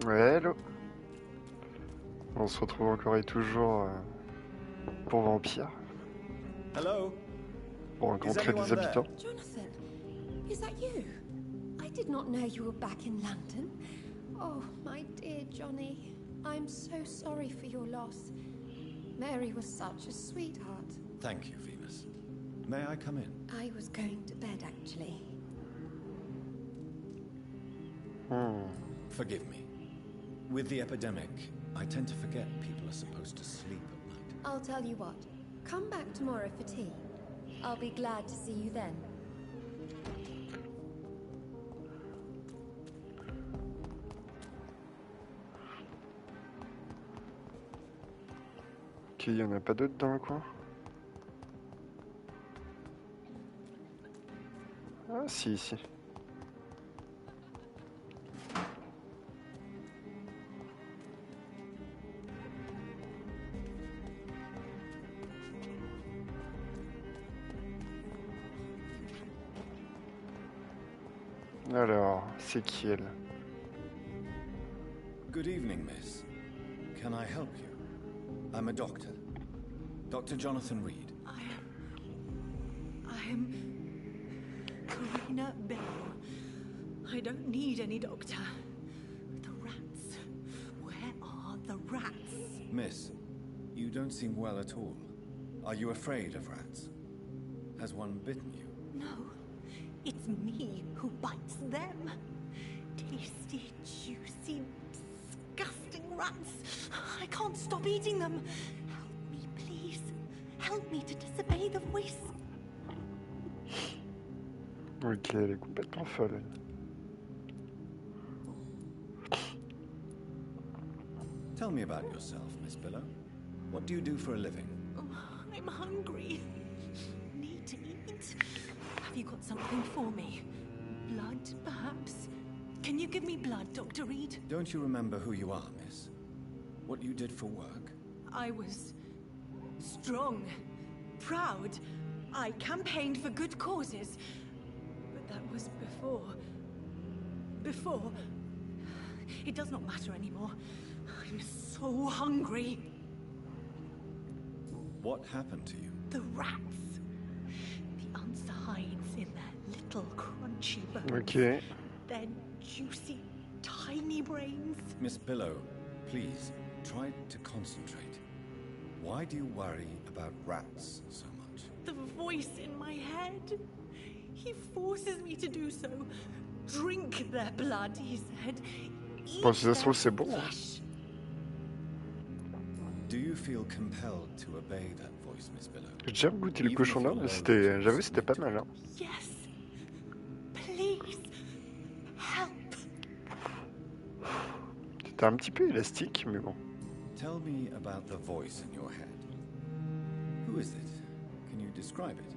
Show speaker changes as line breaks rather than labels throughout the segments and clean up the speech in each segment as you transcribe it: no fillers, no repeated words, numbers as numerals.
Ouais, hello. On se retrouve encore et toujours pour Vampyr,
Hello?
pour
Is
rencontrer des
anyone there?
habitants.
Jonathan, is that you? I did not know you were back in London. Oh, my dear Johnny, I'm so sorry for your loss. Mary was such a sweetheart.
Thank you, Venus. May I come in?
I was going to bed, actually.
Forgive me. With the epidemic, I tend to forget people are supposed to sleep at night.
I'll tell you what. Come back tomorrow for tea. I'll be glad to see you then.
Ok, il n'y en a pas d'autres dans le coin. Ah si, ici. Alors, c'est qui elle?
Good evening, miss. Can I help you? I'm a doctor. Dr. Jonathan Reed.
I am Karina Bell. I don't need any doctor. The rats. Where are the rats?
Miss, you don't seem well at all. Are you afraid of rats? Has one bitten you?
No, it's me who bites them. Tasty, juicy, disgusting rats. I can't stop eating them. Help me, please. Help me to disobey the voice.
Ok, elle est complètement folle.
Tell me about yourself, Miss Billow. What do you do for a living?
Oh, I'm hungry. Need to eat. Have you got something for me? Blood, perhaps? Can you give me blood, Dr. Reed?
Don't you remember who you are, miss? What you did for work?
I was strong, proud. I campaigned for good causes. But that was before. Before. It does not matter anymore. I'm so hungry.
What happened to you?
The rats. The answer hides in their little crunchy bones.
Ok.
Their juicy, tiny brains.
Miss Billow, please, try to concentrate. Why do you worry about rats so much?
The voice in my head. He forces me to do so. Drink their blood, he said.
Bon, si ça se trouve, c'est bon.
Do you feel compelled to obey that voice, Miss Billow?
J'ai déjà goûté le cochon d'Inde, j'avoue c'était pas mal. Hein.
Yes. Please. Help.
C'était un petit peu élastique, mais bon.
Tell me about the voice in your head. Who is it? Can you describe it?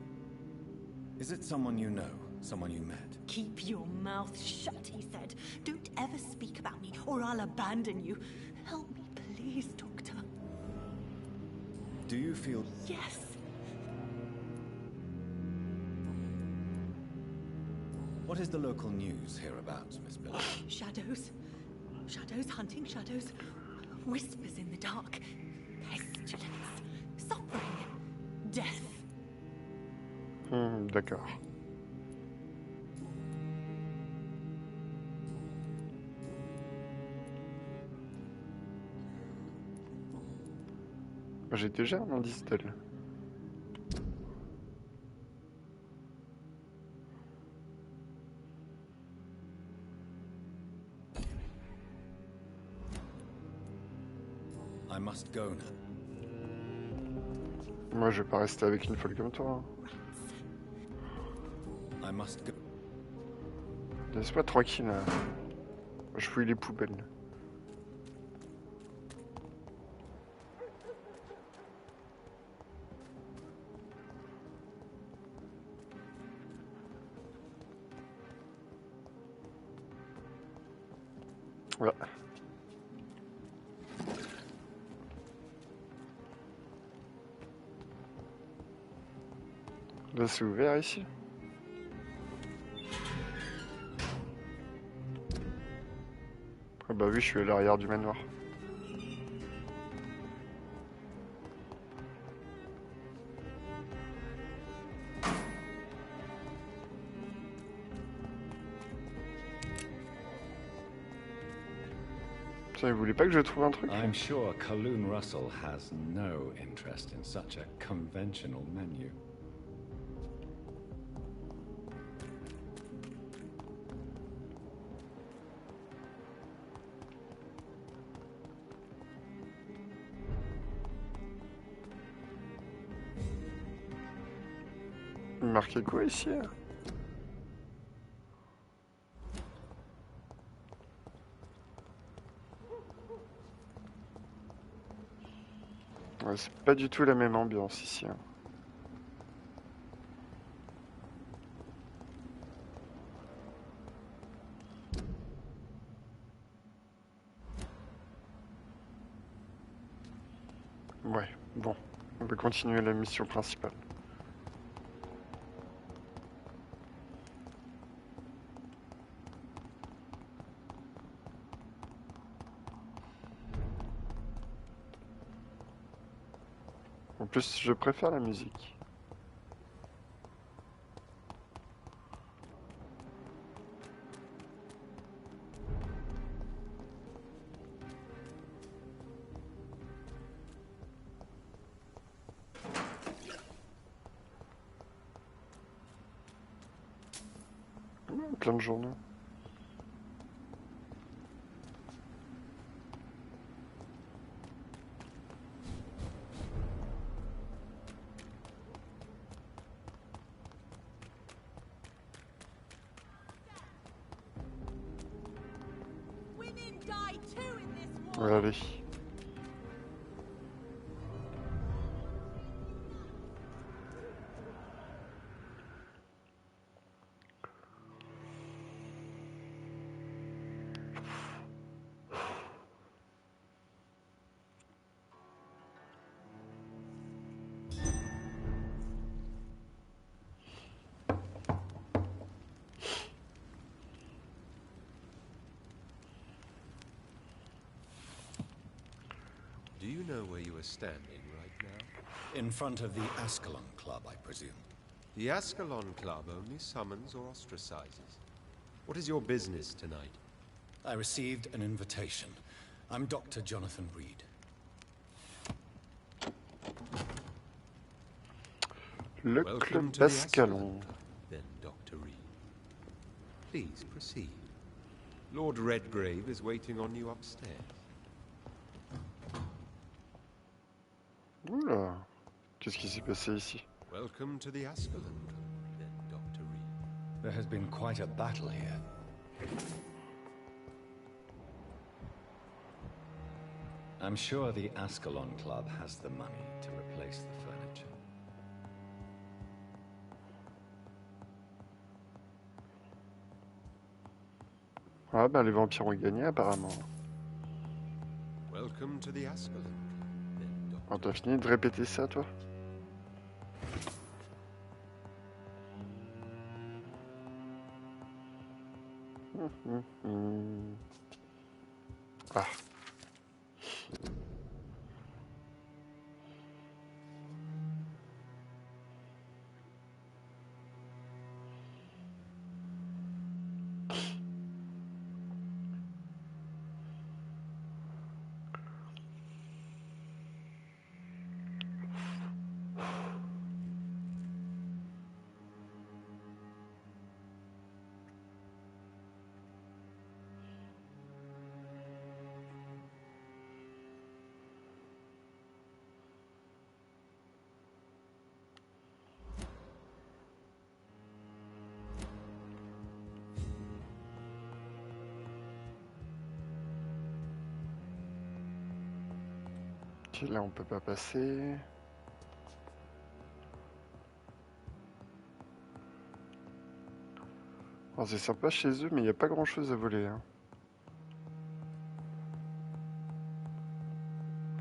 Is it someone you know, someone you met?
Keep your mouth shut, he said. Don't ever speak about me, or I'll abandon you. Help me, please, Doctor.
Do you feel...
Yes.
What is the local news hereabouts, Miss Billow?
Shadows. Shadows hunting shadows. Whispers in the dark. Pestilence. Suffering. Death.
D'accord. J'ai déjà un indice d'elle.
I must go now.
Moi je vais pas rester avec une folle comme toi. Hein.
I must go.
Laisse-moi tranquille. Hein. Je fouille les poubelles. Ouais. Là c'est ouvert ici. bah oui, je suis à l'arrière du manoir. Putain, il voulait pas que je trouve un truc?
I'm sure Kaloon Russell has no interest in such a conventional menu.
Il marquait quoi ici? Ouais, c'est pas du tout la même ambiance ici. Hein. Ouais, bon, on va continuer la mission principale. En plus, je préfère la musique. Plein de journaux. Ouais, allez.
Do you know where you are standing right now?
In front of the Ascalon Club, I presume.
The Ascalon Club only summons or ostracizes. What is your business tonight?
I received an invitation. I'm Dr. Jonathan Reed.
Le
Welcome
club
to the
d'Ascalon.
Ascalon Club, then, Dr. Reed. Please proceed. Lord Redgrave is waiting on you upstairs.
Oula, qu'est-ce qui s'est passé ici?
Welcome to the Ascalon Club, then, Dr. Reed.
There has been quite a battle here. I'm sure the Ascalon Club has the money to replace the furniture.
Ah bah les vampires ont gagné apparemment.
Welcome to the Ascalon Club, then, Dr.
Alors t'as fini de répéter ça toi? Ah. Ok, là on peut pas passer. Alors, c'est sympa chez eux, mais il n'y a pas grand chose à voler. Hein.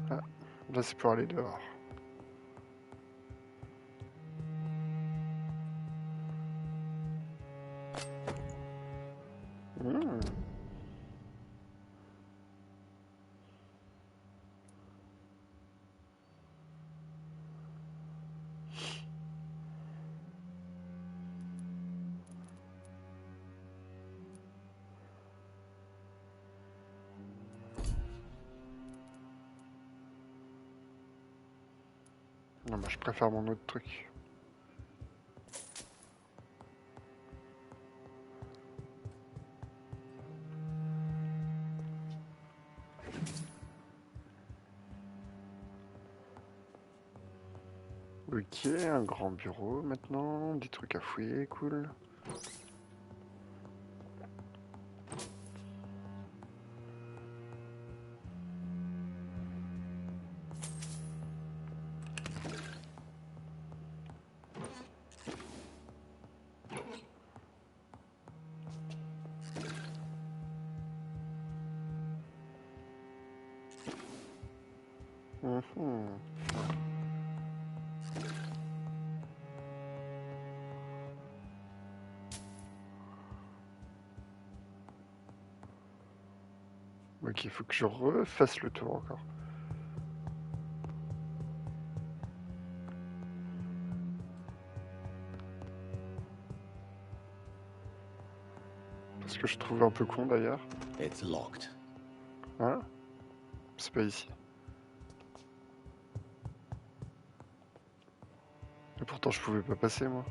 Ah, là c'est pour aller dehors. Non, bah, je préfère mon autre truc. Ok, un grand bureau maintenant, des trucs à fouiller, cool. Mhm. Ok, il faut que je refasse le tour encore. Parce que je trouve un peu con d'ailleurs.
It's locked.
Hein? C'est pas ici. Et pourtant je pouvais pas passer moi.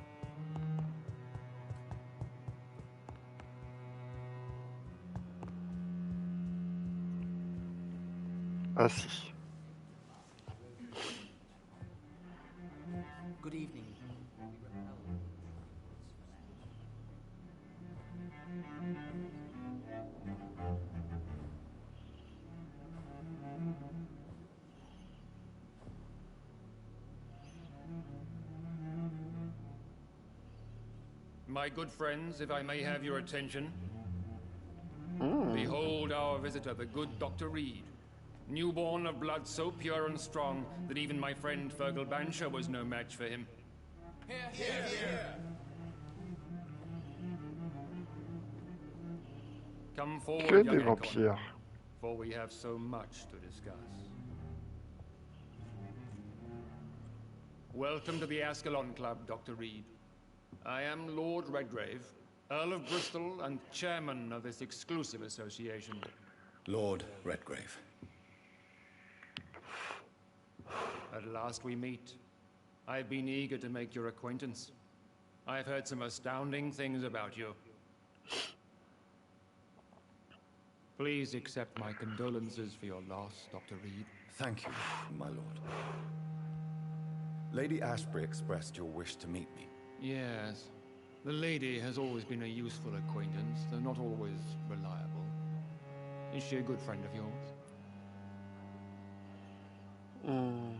Ah si.
Good evening.
My good friends, if I may have your attention.
Hmm.
Behold our visitor, the good Dr. Reed. Newborn of blood so pure and strong that even my friend Fergal Bansher was no match for him. Come forward,
Que
young
des
Econ,
vampires.
for we have so much to discuss. Welcome to the Ascalon Club, Dr. Reed. I am Lord Redgrave, Earl of Bristol and chairman of this exclusive association.
Lord Redgrave.
At last we meet. I've been eager to make your acquaintance. I've heard some astounding things about you. Please accept my condolences for your loss, Dr. Reed.
Thank you, my lord. Lady Ashbury expressed your wish to meet me.
Yes. The lady has always been a useful acquaintance, though not always reliable. Is she a good friend of yours?
Hmm.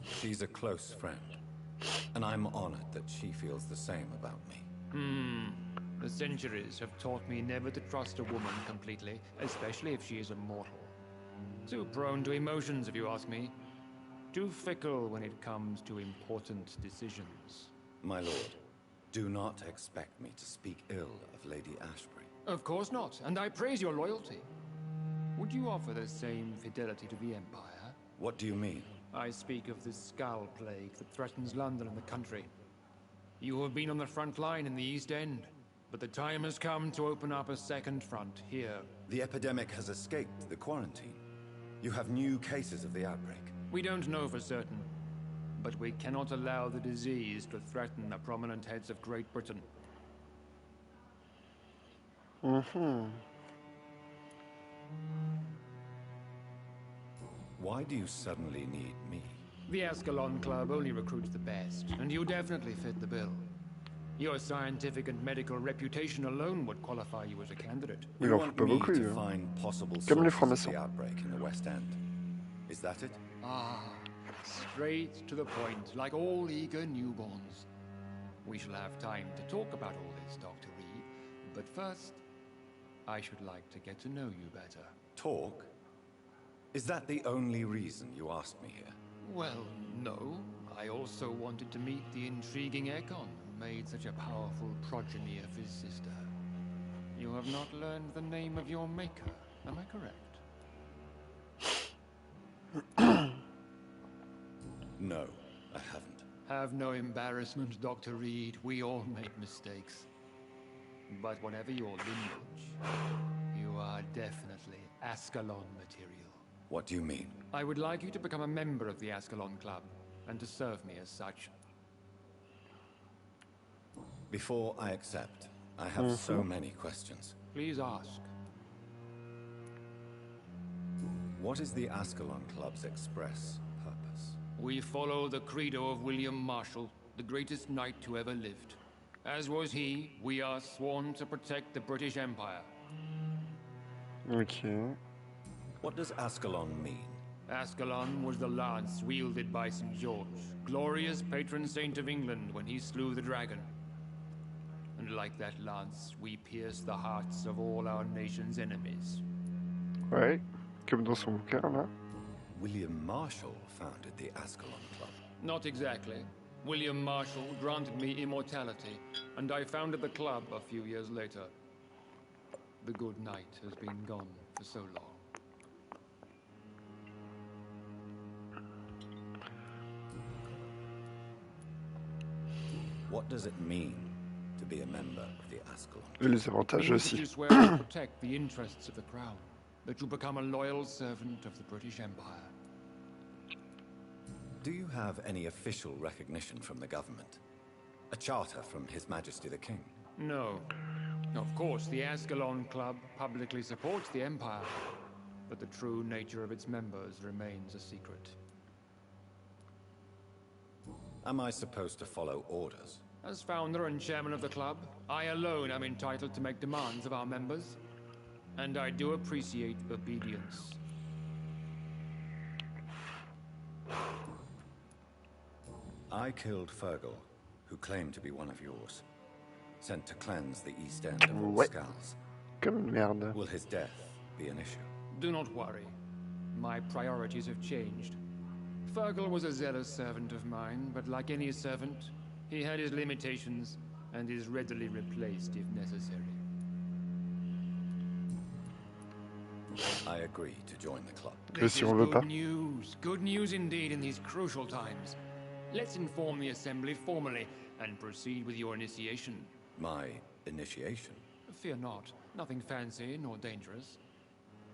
She's a close friend, and I'm honored that she feels the same about me.
The centuries have taught me never to trust a woman completely, especially if she is a mortal. Too prone to emotions, if you ask me. Too fickle when it comes to important decisions.
My lord, do not expect me to speak ill of Lady Ashbury.
Of course not, and I praise your loyalty. Would you offer the same fidelity to the Empire?
What do you mean?
I speak of the Skull Plague that threatens London and the country. You have been on the front line in the East End, but the time has come to open up a second front here.
The epidemic has escaped the quarantine. You have new cases of the outbreak.
We don't know for certain, but we cannot allow the disease to threaten the prominent heads of Great Britain.
Mhm.
Why do you suddenly need me?
The Ascalon Club only recruits the best, and you definitely fit the bill. Your scientific and medical reputation alone would qualify you as a candidate.
Il
You
en faut
want
pas
me
beaucoup,
to
lui, hein.
find possible
Comme les
sources of
francs-maçons.
the outbreak in the West End. Is that it?
Ah, straight to the point, like all eager newborns. We shall have time to talk about all this, Dr. Reed, but first, I should like to get to know you better.
Talk? Is that the only reason you asked me here?
Well, no. I also wanted to meet the intriguing Econ, who made such a powerful progeny of his sister. You have not learned the name of your maker, am I correct?
No, I haven't.
Have no embarrassment, Dr. Reed. We all make mistakes. But whatever your lineage, you are definitely Ascalon material.
What do you mean?
I would like you to become a member of the Ascalon Club, and to serve me as such.
Before I accept, I have so many questions.
Please ask.
What is the Ascalon Club's express purpose?
We follow the credo of William Marshall, the greatest knight who ever lived. As was he, we are sworn to protect the British Empire.
Ok.
What does Ascalon mean?
Ascalon was the lance wielded by St. George, glorious patron saint of England when he slew the dragon. And like that lance, we pierce the hearts of all our nation's enemies.
Ouais, comme dans son bouquin là.
William Marshall founded the Ascalon Club.
Not exactly. William Marshall granted me immortality, and I founded the club a few years later. The good knight has been gone for so long.
What does it mean to be a member of the Ascalon?
Et les avantages
Means that
aussi.
you swear to protect the interests of the crown, that you become a loyal servant of the British Empire.
Do you have any official recognition from the government? A charter from His Majesty the King?
No. Of course, the Ascalon Club publicly supports the Empire, but the true nature of its members remains a secret.
Am I supposed to follow orders?
As founder and chairman of the club, I alone am entitled to make demands of our members, and I do appreciate obedience.
I killed Fergal, who claimed to be one of yours. Sent to cleanse the east end of all
Ouais.
skulls.
Comme une merde.
Will his death be an issue?
Do not worry. My priorities have changed. Fergal was a zealous servant of mine, but like any servant, he had his limitations and is readily replaced if necessary.
I agree to join the club.
Que
This
si
is
on veut
good
pas.
news. Good news indeed in these crucial times. Let's inform the Assembly formally and proceed with your initiation.
My initiation?
Fear not. Nothing fancy nor dangerous.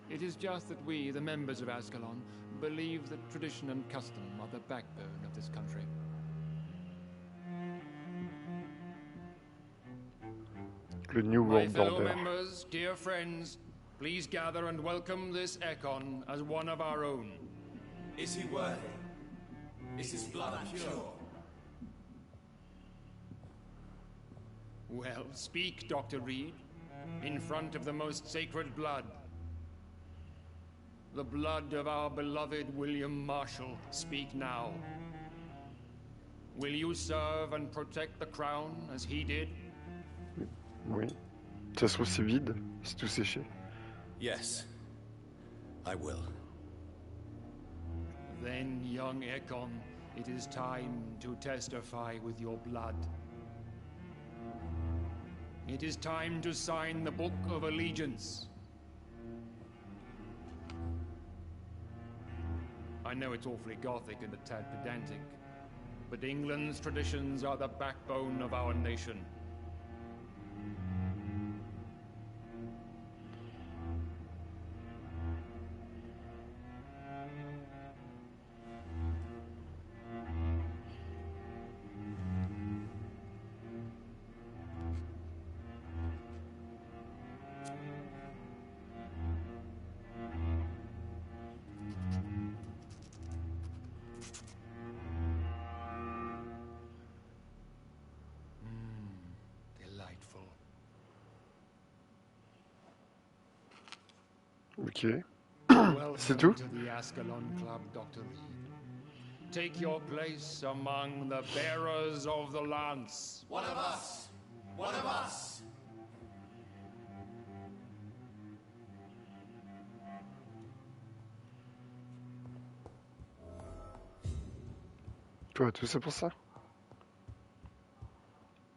It is just that we, the members of Ascalon, believe that tradition and custom are the backbone of this country.
Le New
My
World
fellow
Order.
members, dear friends, please gather and welcome this Econ as one of our own.
Is he worthy? Is his blood pure?
Well, speak, Dr. Reed, in front of the most sacred blood. The blood of our beloved William Marshall. Speak now. Will you serve and protect the crown as he did?
Oui. Ça se trouve c'est vide, c'est tout séché.
Yes, I will.
Then, young Econ, it is time to testify with your blood. It is time to sign the Book of Allegiance. I know it's awfully gothic and a tad pedantic, but England's traditions are the backbone of our nation. Delightful.
Ok.
Welcome
C'est tout?
to the Ascalon Club, Dr. Reed. Take your place among the bearers of the lance.
One of us! One of us!
Toi, tout ça pour ça?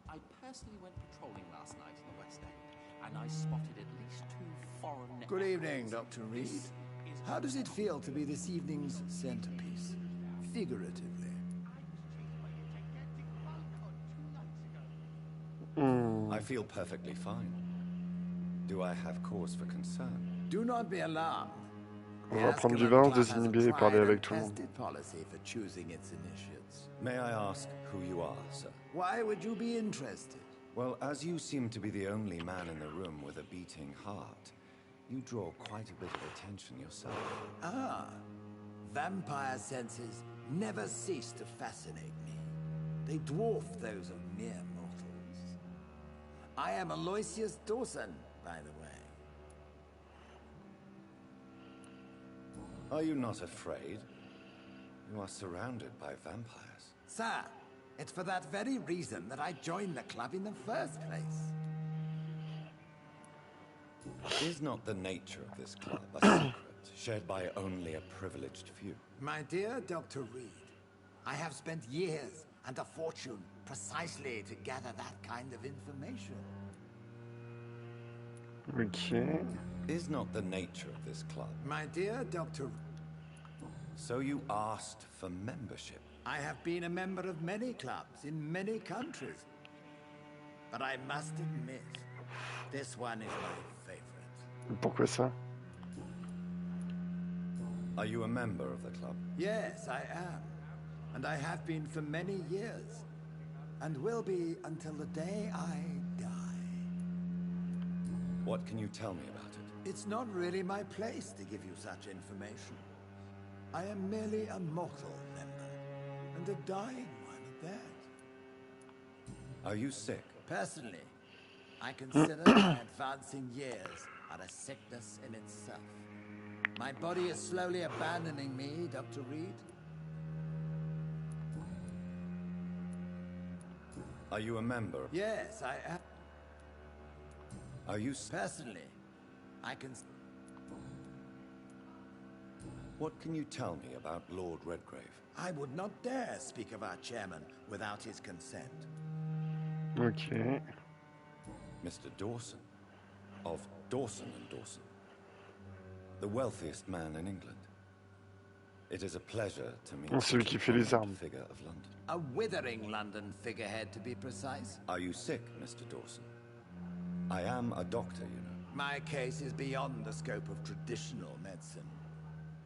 I personally went patrolling last night in the West End, and I spotted at least 2 foreign...
Good evening, Dr. Reed. How does it feel to be this evening's centerpiece? Figuratively.
I feel perfectly fine. Do I have cause for concern?
Do not be alarmed.
On va prendre du vin, se désinhiber et parler avec tout le monde.
Policy for choosing its initiates.
May I ask who you are, sir?
Why would you be interested?
Well, as you seem to be the only man in the room with a beating heart, you draw quite a bit of attention yourself.
Ah, vampire senses never cease to fascinate me. They dwarf those of mere mortals. I am Aloysius Dawson, by the way.
Are you not afraid? You are surrounded by vampires.
Sir, it's for that very reason that I joined the club in the first place.
Is not the nature of this club a secret, shared by only a privileged few?
My dear Dr. Reed, I have spent years and a fortune precisely to gather that kind of information.
Ok.
Is not the nature of this club?
My dear Dr.
So you asked for membership?
I have been a member of many clubs in many countries. But I must admit, this one is my favorite.
Pourquoi ça?
Are you a member of the club?
Yes, I am. And I have been for many years. And will be until the day I die.
What can you tell me about it?
It's not really my place to give you such information. I am merely a mortal member, and a dying one at that.
Are you sick?
Personally, I consider my advancing years are a sickness in itself. My body is slowly abandoning me, Dr. Reed.
Are you a member?
Yes, I am.
Are you...
Personally, I can...
What can you tell me about Lord Redgrave?
I would not dare speak of our chairman without his consent.
Ok.
Mr. Dawson, of Dawson and Dawson, the wealthiest man in England. It is a pleasure to meet
Celui qui fait les armes.
figure of London.
A withering London figurehead, to be precise.
Are you sick, Mr. Dawson? I am a doctor, you know.
My case is beyond the scope of traditional medicine.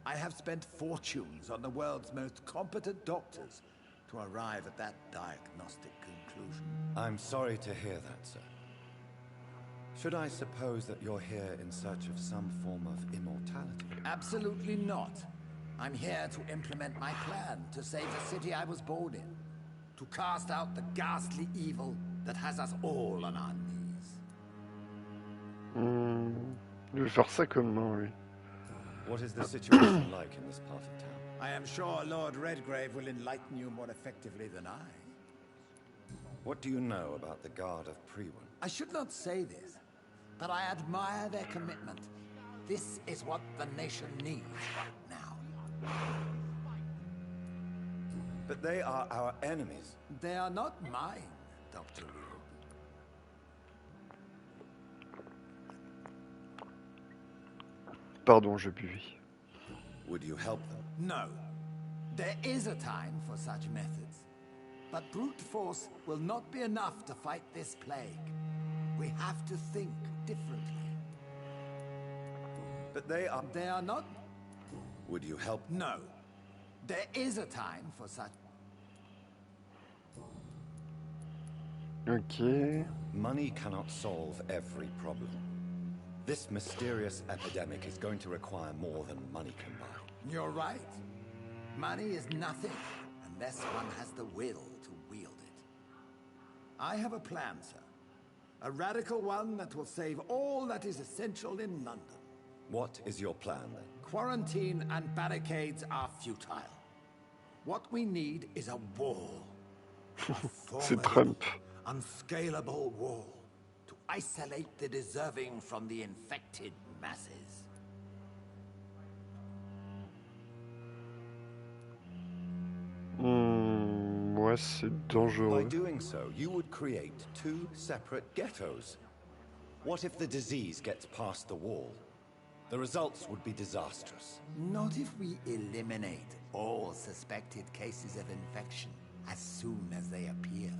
I have spent fortunes on the world's most competent doctors to arrive at that diagnostic conclusion.
I'm sorry to hear that, sir. Should I suppose that you're here in search of some form of immortality?
Absolutely not. I'm here to implement my plan to save the city I was born in. To cast out the ghastly evil that has us all on our knees.
Il veut faire ça comment, lui?
What is the situation like in this part of town?
I am sure Lord Redgrave will enlighten you more effectively than I.
What do you know about the Guard of Priwen?
I should not say this, but I admire their commitment. This is what the nation needs now.
But they are our enemies.
They are not mine, Dr. Reed.
Pardon, je buvais.
Would you help them?
No. There is a time for such methods. But brute force will not be enough to fight this plague. We have to think differently.
But they are
not...
Would you help?
No. There is a time for such...
Ok.
Money cannot solve every problem. This mysterious epidemic is going to require more than money can buy.
You're right. Money is nothing unless one has the will to wield it. I have a plan, sir. A radical one that will save all that is essential in London.
What is your plan, then?
Quarantine and barricades are futile. What we need is a wall. A
C'est Trump.
Unscalable wall to isolate the deserving from the infected masses.
Ouais, c'est dangereux.
By doing so, you would create two separate ghettos. What if the disease gets past the wall? The results would be disastrous.
Not if we eliminate all suspected cases of infection as soon as they appear.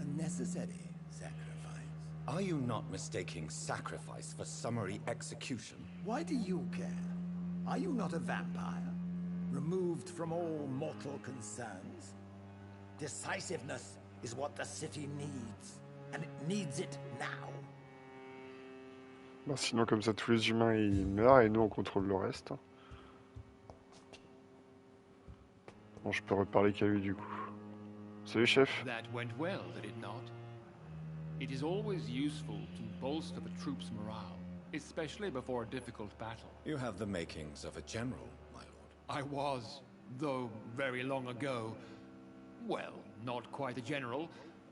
A necessary Sacrifice.
Are you not mistaking sacrifice for summary execution?
Why do you care? Are you not a vampire? Removed from all mortal concerns? Decisiveness is what the city needs, and it needs it now.
Bah, sinon, comme ça, tous les humains ils meurent et nous on contrôle le reste. Bon, je peux reparler qu'à lui du coup. Salut, chef.
That went well, did it not? It is always useful to bolster the troops' morale, especially before a difficult battle.
You have the makings of a general, my lord.
I was, though very long ago, well, not quite a general,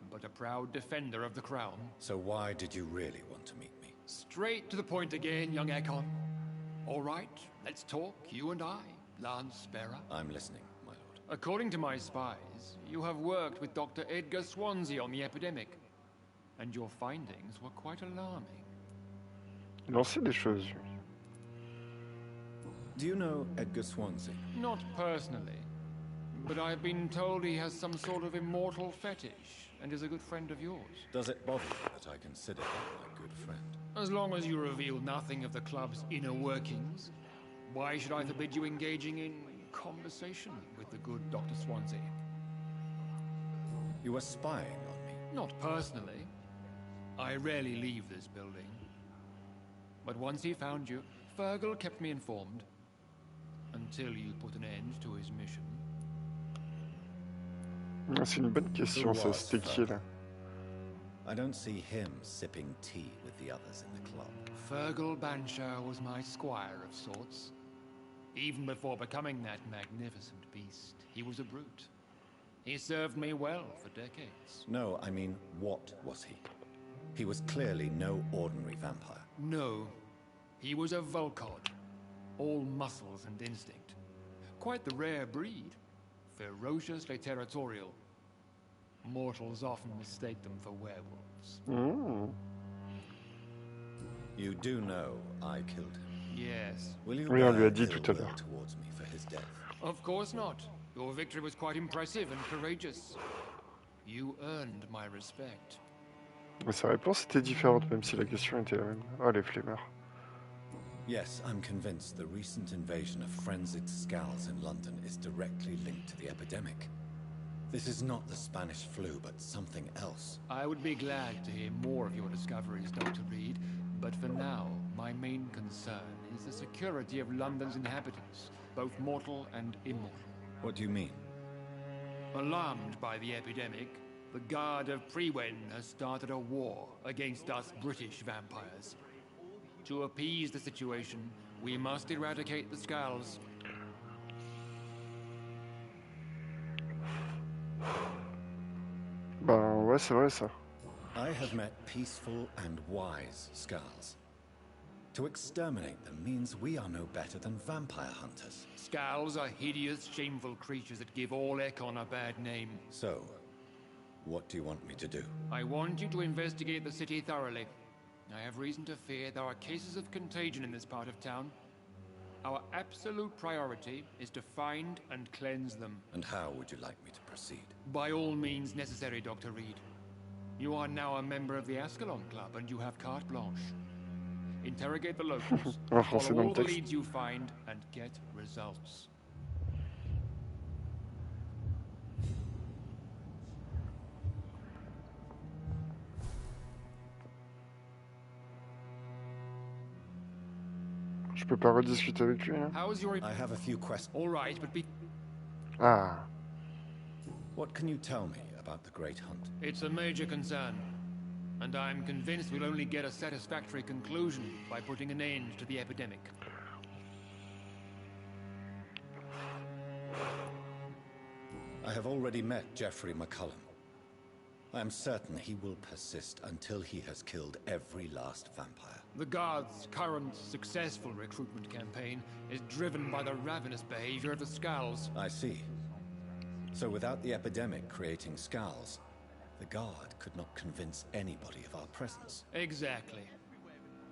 but a proud defender of the crown.
So why did you really want to meet me?
Straight to the point again, young Ekon. All right, let's talk, you and I, Lance Sparrow.
I'm listening, my lord.
According to my spies, you have worked with Dr. Edgar Swansea on the epidemic, and your findings were quite alarming.
Il en sait des choses. Lui.
Do you know Edgar Swansea?
Not personally, but I've been told he has some sort of immortal fetish and is a good friend of yours.
Does it bother you that I consider him my good friend?
As long as you reveal nothing of the club's inner workings, why should I forbid you engaging in conversation with the good Dr. Swansea?
You were spying on me?
Not personally. I rarely leave this building. But once he found you, Fergal kept me informed. Until you put an end to his mission.
C'est une bonne question, ça. C'était qui, là?
I don't see him sipping tea with the others in the club.
Fergal Banshire was my squire of sorts. Even before becoming that magnificent beast, he was a brute. He served me well for decades.
No, I mean, what was he? He was clearly no ordinary vampire.
No, he was a Volcod. All muscles and instinct. Quite the rare breed. Ferociously territorial. Mortals often mistake them for werewolves.
You do know I killed him.
Yes.
Will you
Oui, on lui a
bear
dit tout à
ill will
l'heure.
towards me for his death?
Of course not. Your victory was quite impressive and courageous. You earned my respect.
Mais sa réponse était différente, même si la question était la même. Oh, les flemmards.
Yes, I'm convinced the recent invasion of frenzied Scals in London is directly linked to the epidemic. This is not the Spanish flu, but something else.
I would be glad to hear more of your discoveries, Dr. Reed, but for now, my main concern is the security of London's inhabitants, both mortal and immortal.
What do you mean?
Alarmed by the epidemic, the Guard of Prewen has started a war against us British vampires. To appease the situation, we must eradicate the Scals.
Ben ouais, c'est vrai ça.
I have met peaceful and wise Scals. To exterminate them means we are no better than vampire hunters.
Scals are hideous, shameful creatures that give all Ekon a bad name.
So, what do you want me to do?
I want you to investigate the city thoroughly. I have reason to fear there are cases of contagion in this part of town. Our absolute priority is to find and cleanse them.
And how would you like me to proceed?
By all means necessary, Dr. Reed. You are now a member of the Ascalon Club and you have carte blanche. Interrogate the locals,
En français
follow
dans
all
le
the
texte.
leads you find, and get results.
Je peux pas rediscuter avec lui, là?
How's your...
I have a few questions.
All right, but be...
Ah,
What can you tell me about the Great Hunt?
It's a major concern. And I'm convinced we'll only get a satisfactory conclusion by putting an end to the epidemic.
I have already met Geoffrey McCullum. I am certain he will persist until he has killed every last vampire.
The Guard's current successful recruitment campaign is driven by the ravenous behavior of the Scals.
I see. So without the epidemic creating Scals, the Guard could not convince anybody of our presence.
Exactly.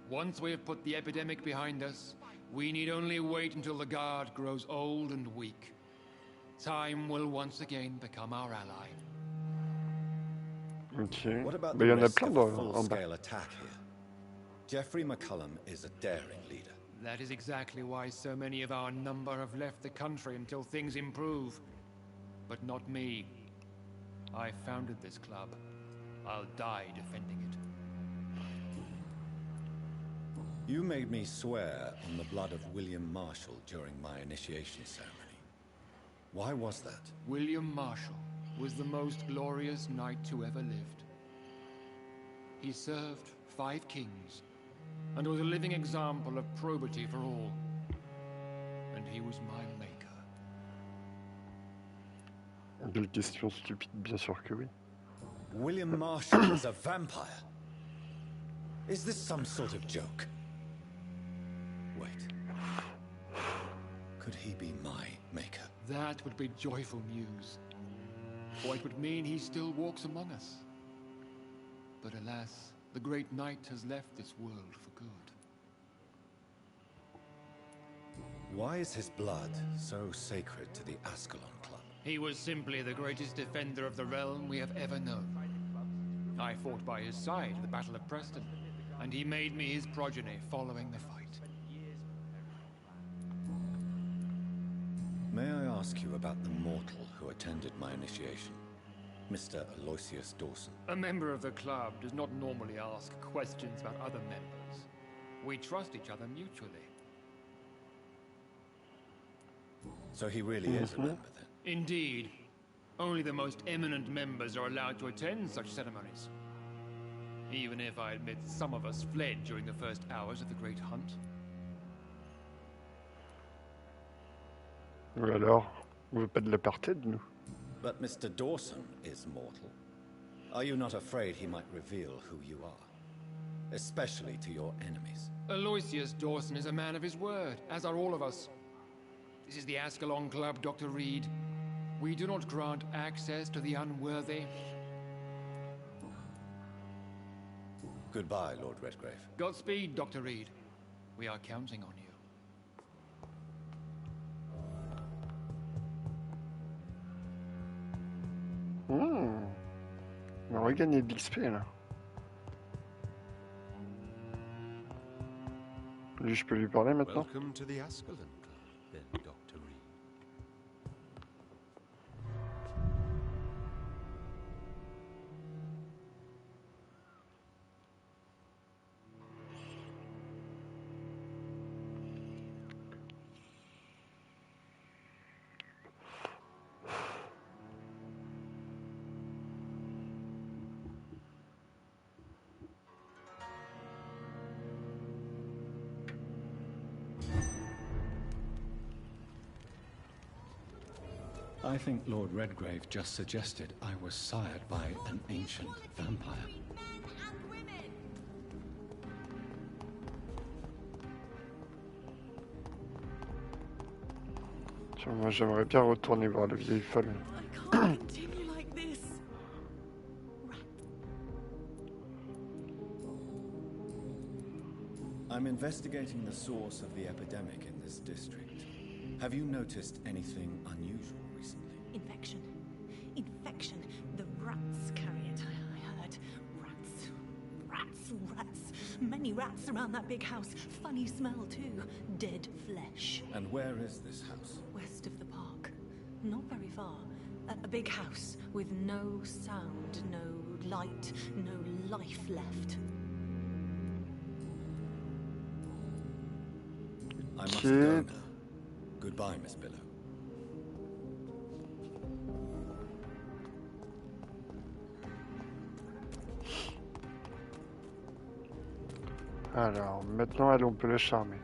Once we have put the epidemic behind us, we need only wait until the Guard grows old and weak. Time will once again become our ally.
Ok.
What about
Bah, il y
the
en a
risk
plein
of
dans,
a
en bas.
full-scale attack here? Jeffrey McCullum is a daring leader.
That is exactly why so many of our number have left the country until things improve. But not me. I founded this club. I'll die defending it.
You made me swear on the blood of William Marshall during my initiation ceremony. Why was that?
William Marshall was the most glorious knight who ever lived. He served 5 kings, and was a living example of probity for all. And he was my maker.
Quelle question stupide, bien sûr que oui.
William Marshall is a vampire? Is this some sort of joke? Wait. Could he be my maker?
That would be joyful news. For it would mean he still walks among us. But alas, the great knight has left this world for good.
Why is his blood so sacred to the Ascalon Club?
He was simply the greatest defender of the realm we have ever known. I fought by his side at the Battle of Preston, and he made me his progeny following the fight.
May I ask you about the mortal who attended my initiation? Mr. Aloysius Dawson.
A member of the club does not normally ask questions about other members. We trust each other mutually.
So he really is a member then?
Indeed. Only the most eminent members are allowed to attend such ceremonies. Even if I admit some of us fled during the first hours of the Great Hunt.
Ou alors, on veut pas de l'apartheid, nous.
But Mr. Dawson is mortal. Are you not afraid he might reveal who you are? Especially to your enemies.
Aloysius Dawson is a man of his word, as are all of us. This is the Ascalon Club, Dr. Reed. We do not grant access to the unworthy.
Goodbye, Lord Redgrave.
Godspeed, Dr. Reed. We are counting on you.
On va gagner de l'XP là. Lui, je peux lui parler maintenant.
Welcome to the Ascalon Club, then, Dr. Reed.
I think Lord Redgrave just suggested I was sired by an ancient vampire.
Tiens, moi, j'aimerais bien retourner voir le vieil folle.
I can't continue like this.
I'm investigating the source of the epidemic in this district. Have you noticed anything unusual recently?
Infection. Infection. The rats carry it, I heard. Rats. Rats. Rats. Many rats around that big house. Funny smell, too. Dead flesh.
And where is this house?
West of the park. Not very far. A big house with no sound, no light, no life left.
I must go now. Goodbye, Miss Billow.
Alors, maintenant, elle, on peut la charmer.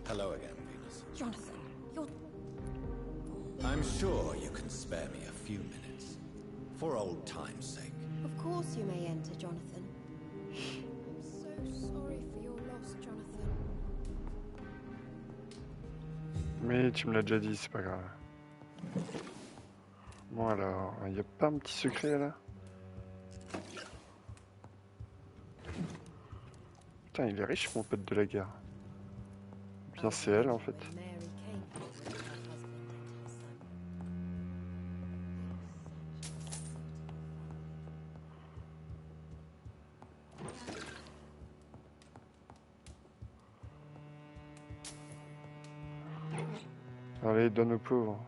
Hello again, Venus.
Jonathan, you're...
I'm sure you can spare me a few minutes. For old time's sake.
Of course you may enter, Jonathan. I'm so sorry for your loss, Jonathan.
Mais tu me l'as déjà dit, c'est pas grave. Bon alors, y a pas un petit secret là? Putain, il est riche mon pote de la guerre. Bien c'est elle en fait.
Mary came here with her husband and her son.
Allez, donne aux pauvres.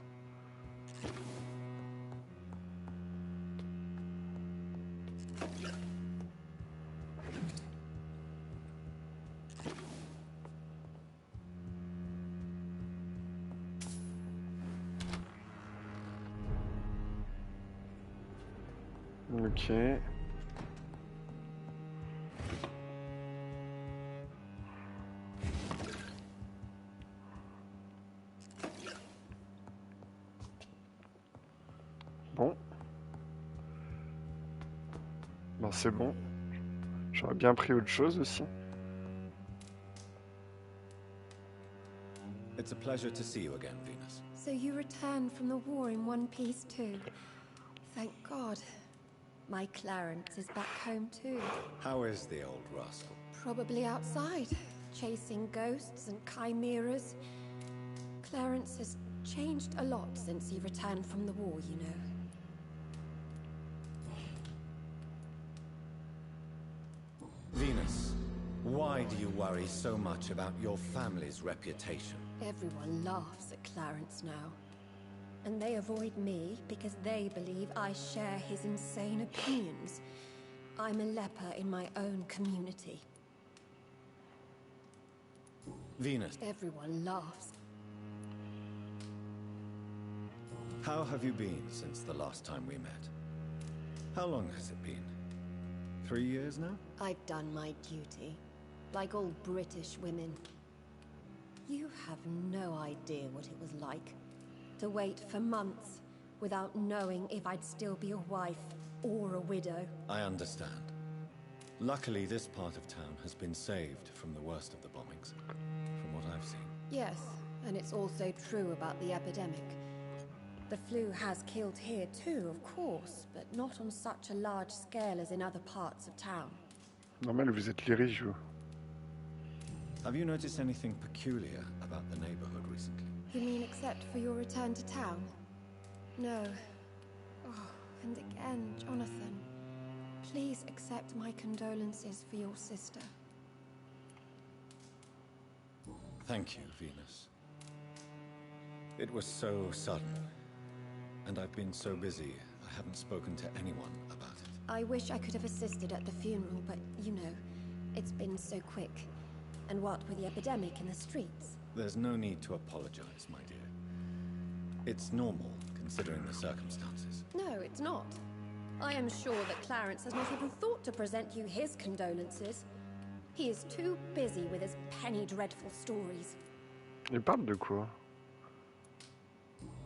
Ok. Bon. Ben c'est bon. J'aurais bien pris autre chose aussi.
It's a pleasure to see you again, Venus.
So you returned from the war in one piece too. Thank God. My Clarence is back home too.
How is the old rascal?
Probably outside, chasing ghosts and chimeras. Clarence has changed a lot since he returned from the war, you know.
Venus, why do you worry so much about your family's reputation?
Everyone laughs at Clarence now. And they avoid me because they believe I share his insane opinions. I'm a leper in my own community.
Venus,
Everyone laughs.
how have you been since the last time we met? How long has it been? 3 years now?
I've done my duty, like all British women. You have no idea what it was like to wait for months without knowing if I'd still be a wife or a widow.
I understand. Luckily, this part of town has been saved from the worst of the bombings, from what I've seen.
Yes, and it's also true about the epidemic. The flu has killed here too, of course, but not on such a large scale as in other parts of town.
Normal, vous êtes les riches, vous.
Have you noticed anything peculiar about the neighborhood recently?
You mean except for your return to town? No. Oh, and again, Jonathan. Please accept my condolences for your sister.
Thank you, Venus. It was so sudden, and I've been so busy, I haven't spoken to anyone about it.
I wish I could have assisted at the funeral, but you know, it's been so quick. And what with the epidemic in the streets?
There's no need to apologize, my dear. It's normal, considering the circumstances.
No, it's not. I am sure that Clarence has not even thought to present you his condolences. He is too busy with his penny dreadful stories.
Il parle de quoi?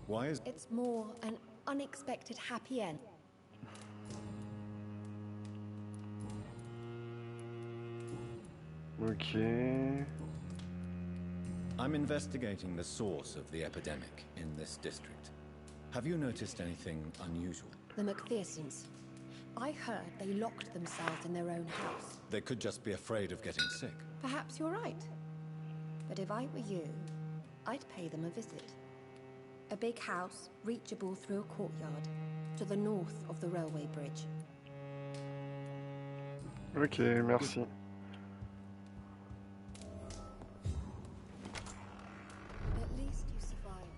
Why is...
It's more an unexpected happy end.
Ok.
I'm investigating the source of the epidemic in this district. Have you noticed anything unusual?
The McPhersons. I heard they locked themselves in their own house.
They could just be afraid of getting sick.
Perhaps you're right. But if I were you, I'd pay them a visit. A big house, reachable through a courtyard, to the north of the railway bridge.
Ok, merci.
At least you survived.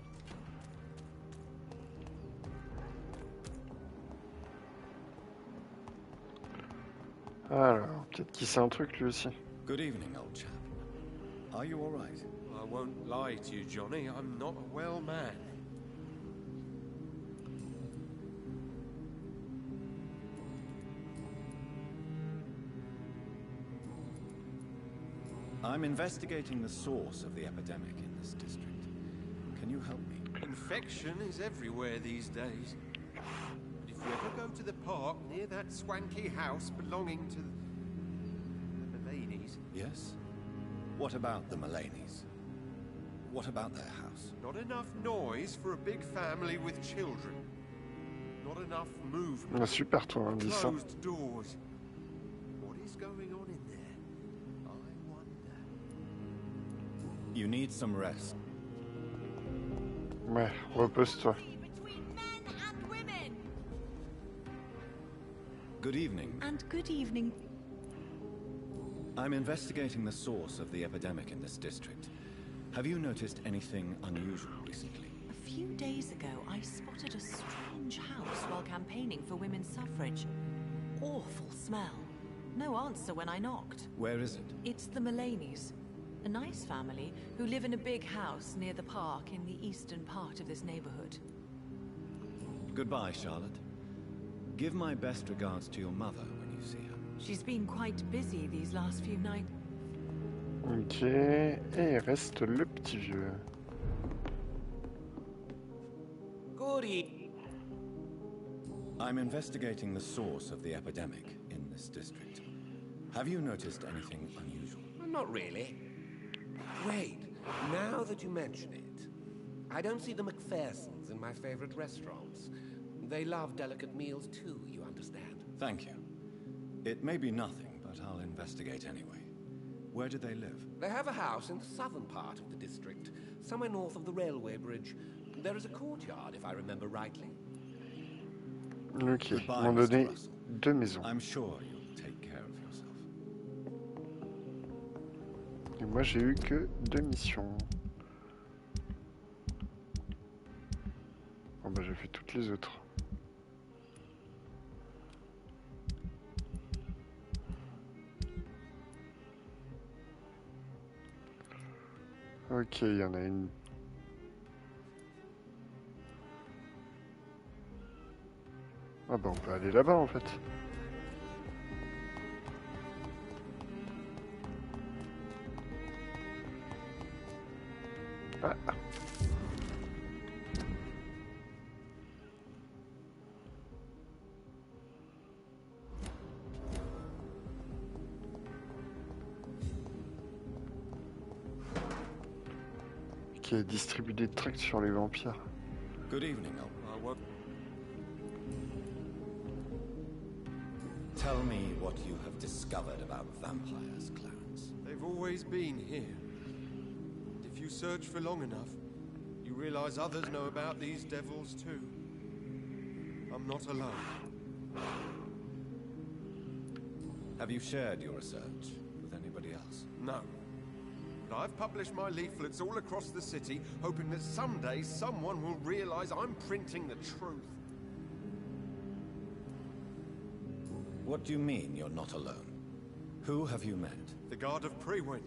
Alors, peut-être qu'il sait un truc lui aussi.
Good evening, old chap. Are you all right?
I won't lie to you, Johnny. I'm not a well man.
I'm investigating the source of the epidemic in this district. Can you help me?
Infection is everywhere these days. But if you ever go to the park near that swanky house belonging to the Mullaney's...
Yes? What about the Mullaney's? What about their house?
Not enough noise for a big family with children. Not enough movement.
Ah, super toi, hein, dis ça.
Closed doors. What is going on in there? I wonder.
You need some rest.
Ouais, repose-toi.
Between men and women.
Good evening.
And good evening.
I'm investigating the source of the epidemic in this district. Have you noticed anything unusual recently?
A few days ago, I spotted a strange house while campaigning for women's suffrage. Awful smell. No answer when I knocked.
Where is it?
It's the Mullaneys, a nice family who live in a big house near the park in the eastern part of this neighborhood.
Goodbye, Charlotte. Give my best regards to your mother when you see her.
She's been quite busy these last few nights.
Ok, et il reste le petit vieux.
Goody.
I'm investigating the source of the epidemic in this district. Have you noticed anything unusual?
Not really. Wait, now that you mention it, I don't see the McPhersons in my favorite restaurants. They love delicate meals too, you understand.
Thank you. It may be nothing, but I'll investigate anyway. Where do they live?
They have a house in the southern part of the district, somewhere north of the railway bridge. There is a courtyard, if I remember rightly.
Ok, ils
Goodbye,
m'ont
Mr.
donné
Russell.
2 maisons.
I'm sure you'll take care of yourself.
Et moi j'ai eu que 2 missions. Bon bah j'ai fait toutes les autres. Ok, il y en a une. Ah bah on peut aller là-bas en fait. Ah. Qui distribue des tracts sur les vampires.
Good evening, Tell me what you have discovered about vampires, Clarence.
They've always been here. And if you search for long enough, you realize others know about these devils too. I'm not alone.
Have you shared your research with anybody else?
No. But I've published my leaflets all across the city, hoping that someday someone will realize I'm printing the truth.
What do you mean you're not alone? Who have you met?
The Guard of Prewin,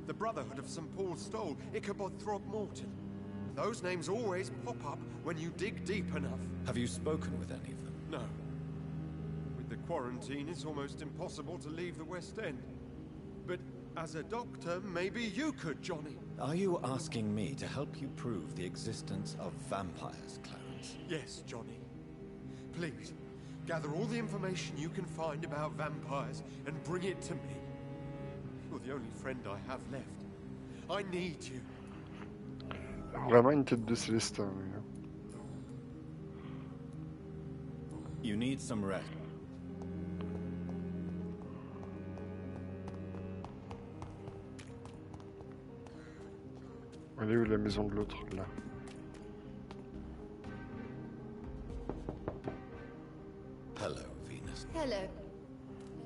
the Brotherhood of St. Paul's Stole, Ichabod Throgmorton. Those names always pop up when you dig deep enough.
Have you spoken with any of them?
No. With the quarantine, it's almost impossible to leave the West End. But as a doctor, maybe you could, Johnny.
Are you asking me to help you prove the existence of vampires, Clarence?
Yes, Johnny. Please, gather all the information you can find about vampires and bring it to me. You're the only friend I have left. I need you.
Vraiment une tête de Célestin. Oui.
You need some rest.
Elle est où la maison de l'autre là?
Hello, Venus.
Hello.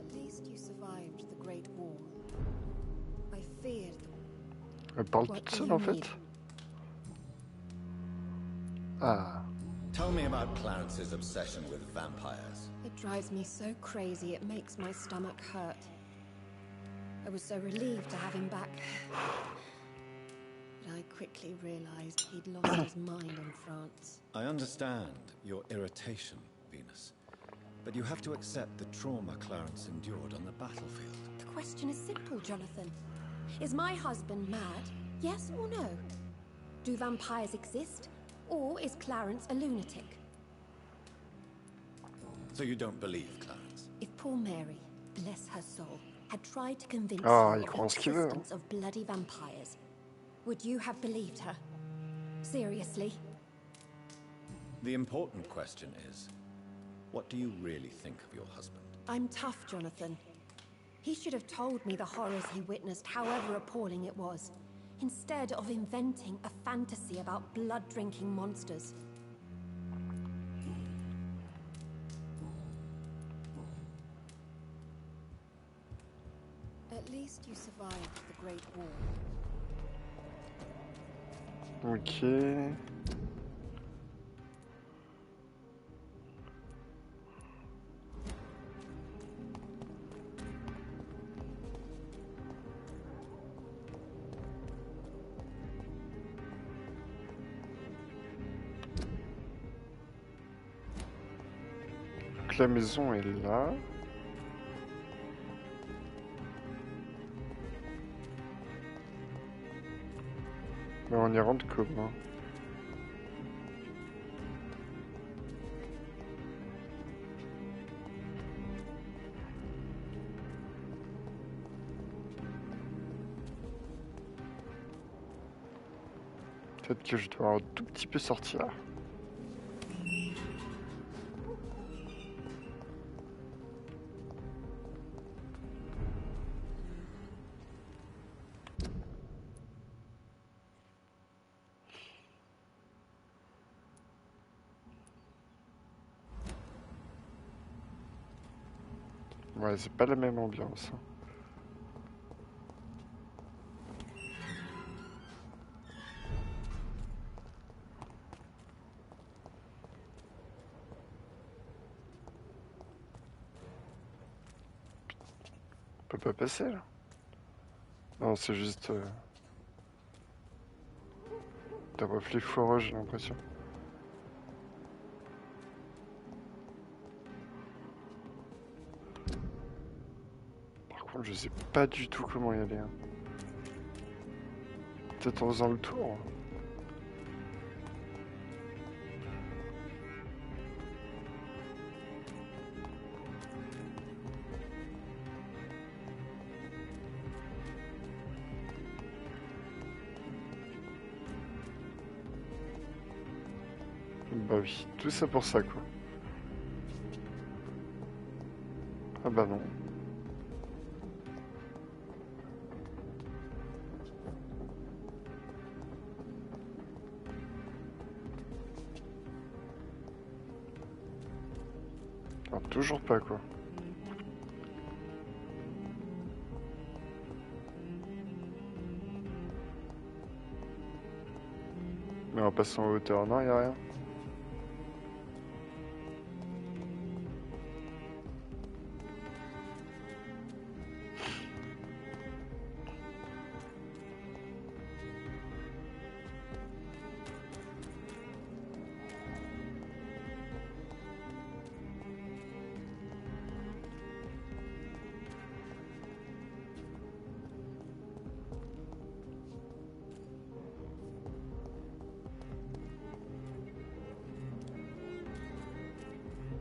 At least you survived the Great War. I feared.
Elle parle
What
toute
do
seule
you
en fait.
need?
Ah.
Tell me about Clarence's obsession with vampires.
It drives me so crazy it makes my stomach hurt. I was so relieved to have him back. But I quickly realized he'd lost his mind in France.
I understand your irritation, Venus. But you have to accept the trauma Clarence endured on the battlefield.
The question is simple, Jonathan. Is my husband mad? Yes or no? Do vampires exist? Or is Clarence a lunatic?
So you don't believe Clarence?
If poor Mary, bless her soul, had tried to convince
Ah,
you
il
of
croit
the
en ce qu'il veut, hein.
existence of bloody vampires, would you have believed her? Seriously?
The important question is, what do you really think of your husband?
I'm tough, Jonathan. He should have told me the horrors he witnessed, however appalling it was, instead of inventing a fantasy about blood-drinking monsters. At least you survived the Great War.
Ok. Donc la maison est là. Mais on y rentre comment? Peut-être que je dois un tout petit peu sortir. Ouais, c'est pas la même ambiance. Hein. On peut pas passer là? Non, c'est juste des reflets foireux, j'ai l'impression. Par contre, je sais pas du tout comment y aller. Hein. Peut-être en faisant le tour. Bah oui, tout ça pour ça quoi. Ah bah non. Alors, toujours pas quoi. Mais en passant en hauteur, non, y a rien.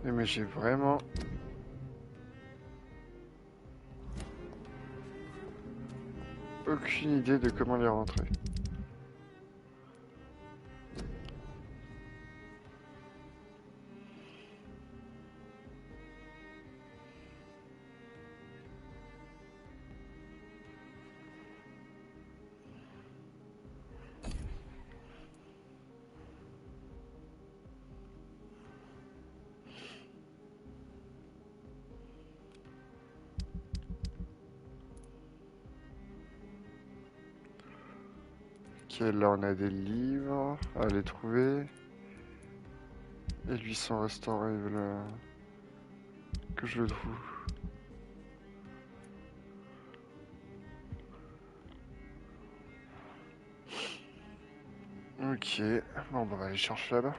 Mais j'ai vraiment... aucune idée de comment les rentrer. Ok, là on a des livres à les trouver. Et lui son restaurant, il veut que je le trouve. Ok, bon bah on va aller chercher là-bas.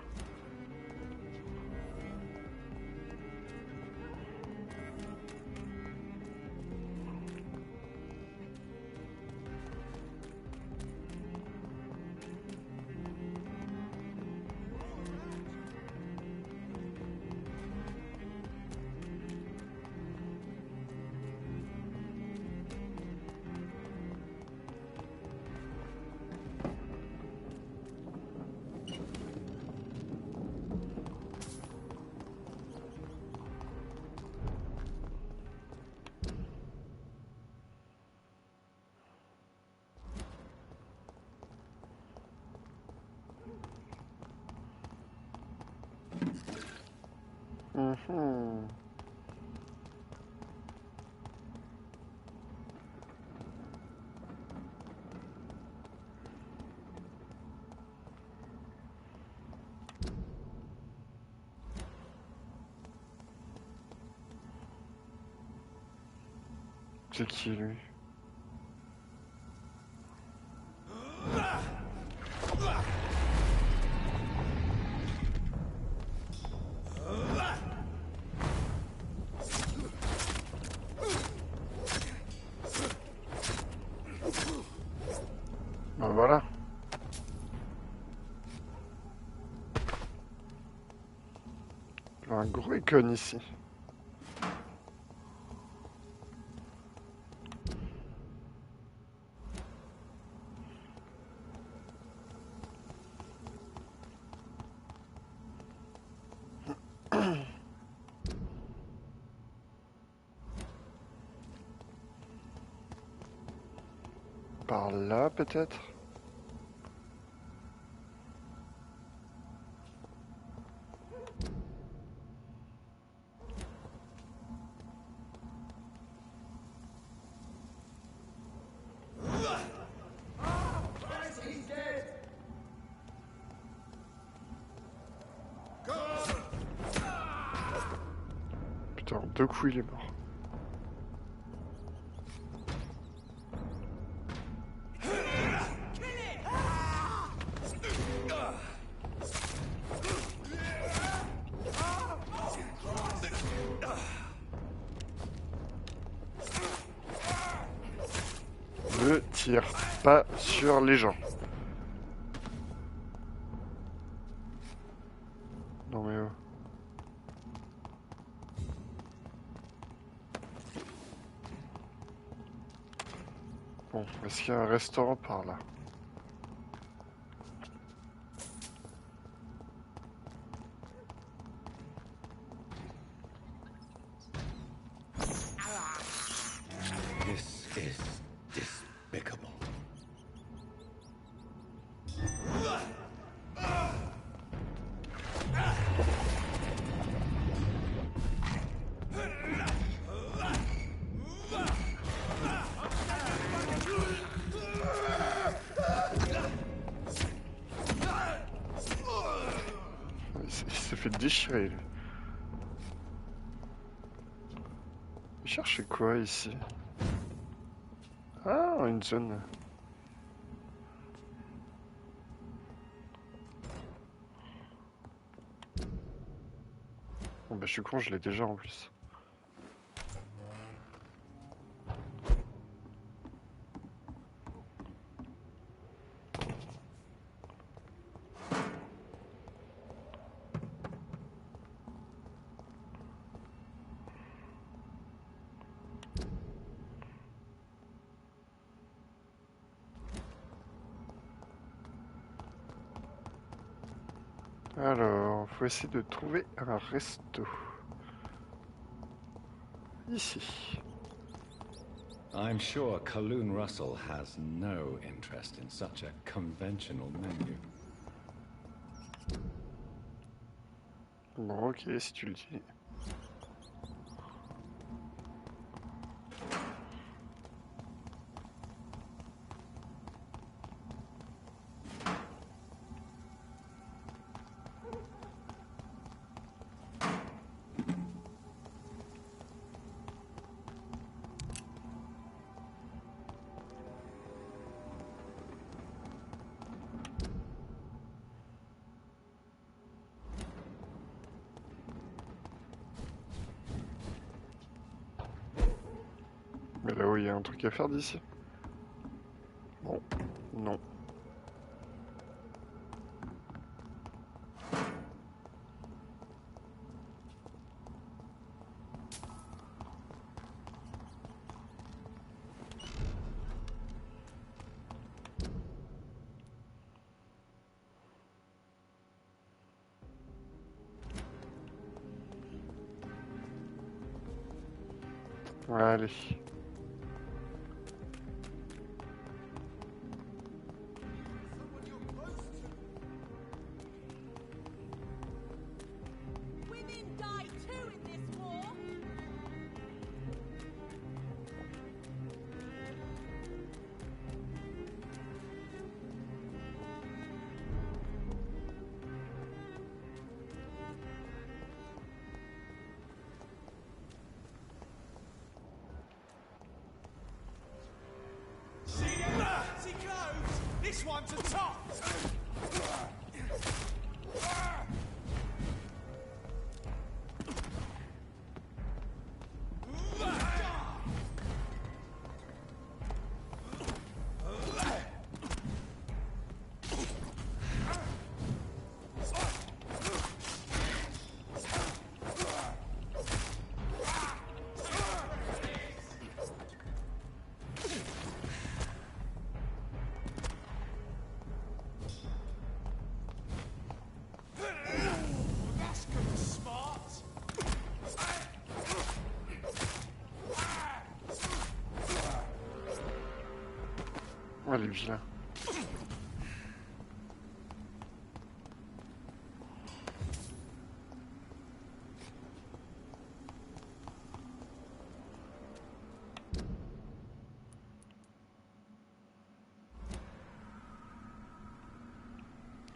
Mhm. C'est qui lui? Ben voilà. Il y a un gros icône ici. Par là, peut-être? Putain, en 2 coups, il est mort. Ne tire pas sur les gens. Non mais oh. Bon, est-ce qu'il y a un restaurant par là?
This is despicable.
Il s'est fait déchirer lui. Il cherchait quoi ici? Ah, une zone. Bon bah je suis con, je l'ai déjà en plus. Alors, faut essayer de trouver un resto. Ici.
I'm sure Kaloon Russell has no interest in such a conventional menu.
Bon, ok, si tu le dis. Mais là-haut, il y a un truc à faire d'ici. Bon, non. Allez.
Women die too in this war.
Ouais, les vilains.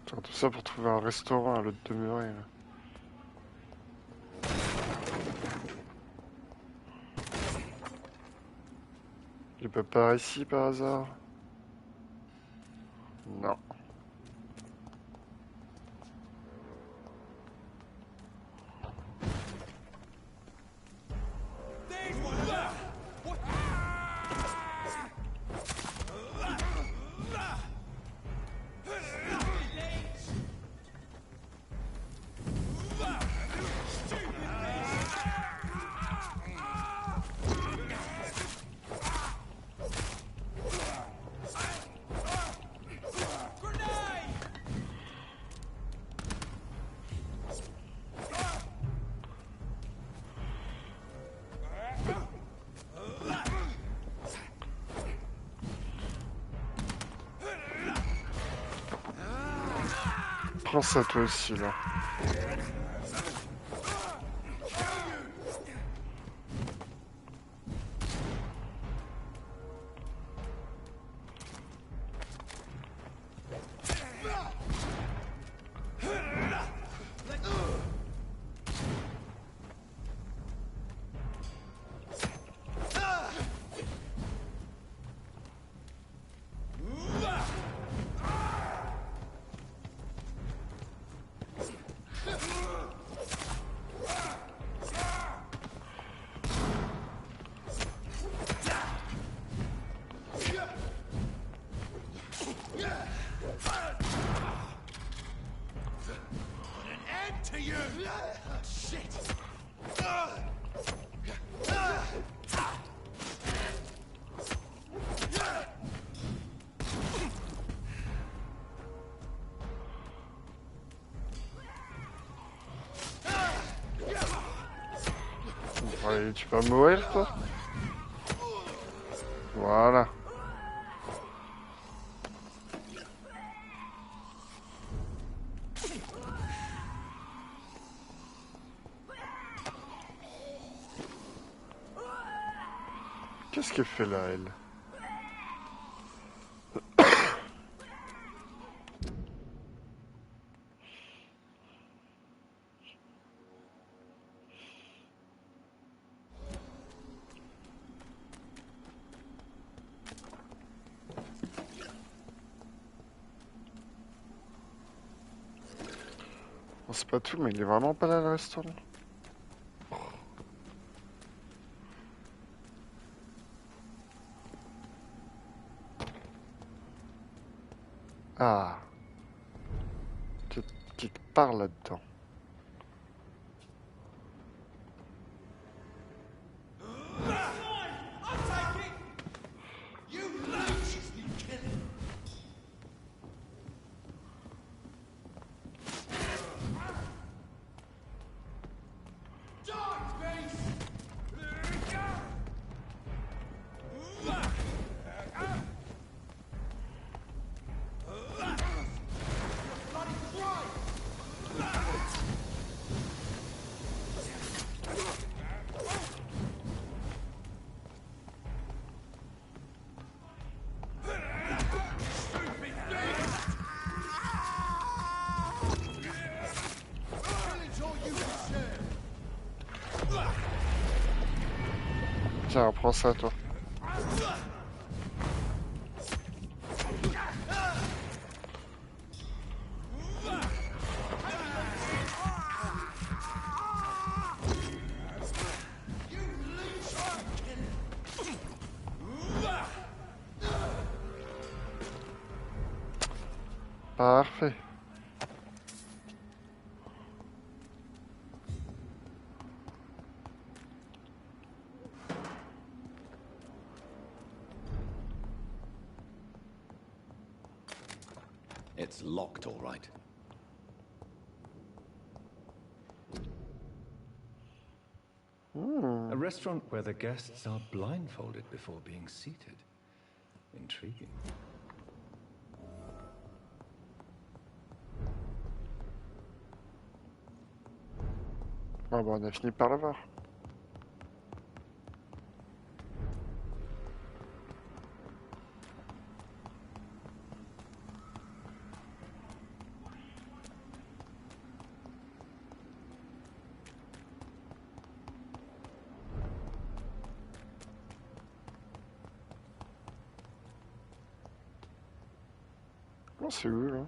Attends, tout ça pour trouver un restaurant à l'autre demeuré, là. Il peut pas ici par hasard? Non. Prends ça toi aussi là. Allez, tu vas mourir toi? Voilà. Qu'est-ce qu'elle fait là, elle? Bon, c'est pas tout, mais il est vraiment pas là le restaurant. Ah. Peut-être quelque part là-dedans. Tiens, prends ça, toi. Parfait.
It's locked, all right. A restaurant where the guests are blindfolded before being seated. Intriguing.
Ah bon, on a fini par l'avoir. Oh, c'est où là?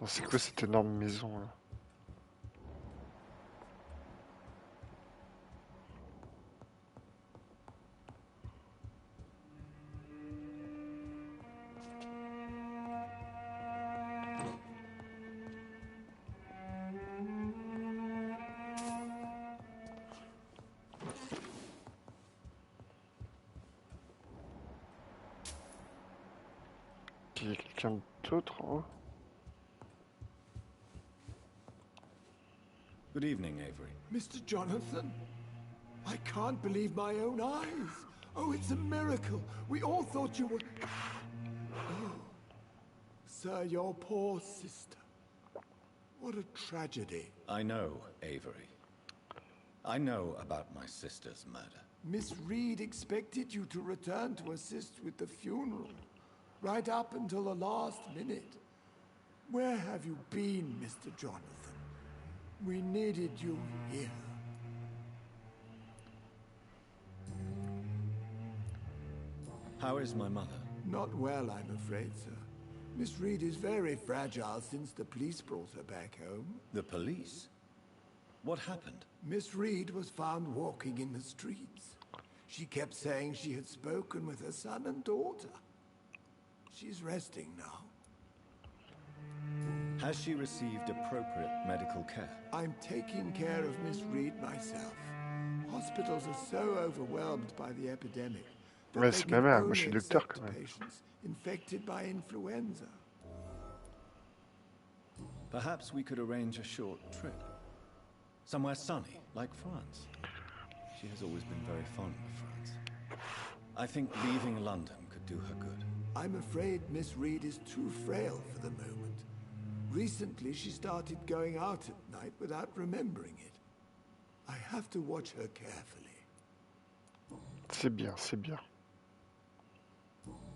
C'est quoi cette énorme maison là? Il y a quelqu'un d'autre en haut?
Good evening, Avery.
Mr. Jonathan, I can't believe my own eyes. Oh, it's a miracle. We all thought you were... Oh, sir, your poor sister. What a tragedy.
I know, Avery. I know about my sister's murder.
Miss Reed expected you to return to assist with the funeral, right up until the last minute. Where have you been, Mr. Jonathan? We needed you here.
How is my mother?
Not well, I'm afraid, sir. Miss Reed is very fragile since the police brought her back home.
The police? What happened?
Miss Reed was found walking in the streets. She kept saying she had spoken with her son and daughter. She's resting now.
Has she received appropriate medical care?
I'm taking care of Miss Reed myself. Hospitals are so overwhelmed by the epidemic that
Ouais,
they
c'est
can
ma mère, moi
only
je suis docteur
accept
quand même.
patients infected by influenza.
Perhaps we could arrange a short trip. Somewhere sunny, like France. She has always been very fond of France. I think leaving London could do her good.
I'm afraid Miss Reed is too frail for the moment. Recently, she started going out at night without remembering it. I have to watch her carefully.
C'est bien, c'est bien.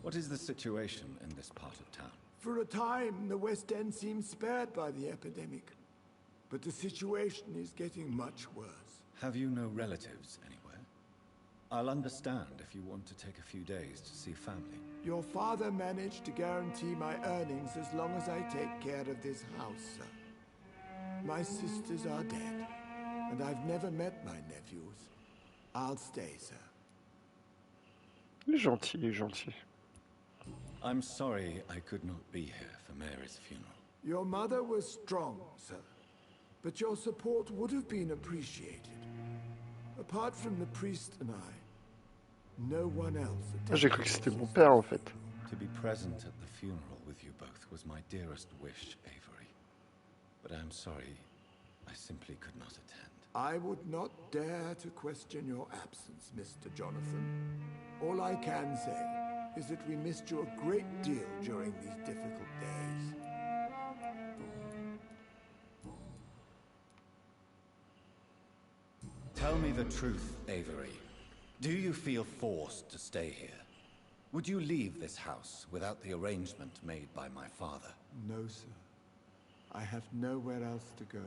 What is the situation in this part of town?
For a time, the West End seemed spared by the epidemic. But the situation is getting much worse.
Have you no relatives anywhere? I'll understand if you want to take a few days to see family.
Your father managed to guarantee my earnings as long as I take care of this house, sir. My sisters are dead, and I've never met my nephews. I'll stay, sir.
Il est gentil, il est gentil.
I'm sorry I could not be here for Mary's funeral.
Your mother was strong, sir. But your support would have been appreciated. Apart from the priest and I, no one else
Ah, j'ai cru que c'était mon père en fait.
To be present at the funeral with you both was my dearest wish, Avery. But I'm sorry, I simply could not attend.
I would not dare to question your absence, Mr. Jonathan. All I can say is that we missed you a great deal during these difficult days.
Tell me the truth, Avery. Do you feel forced to stay here? Would you leave this house without the arrangement made by my father?
No, sir. I have nowhere else to go.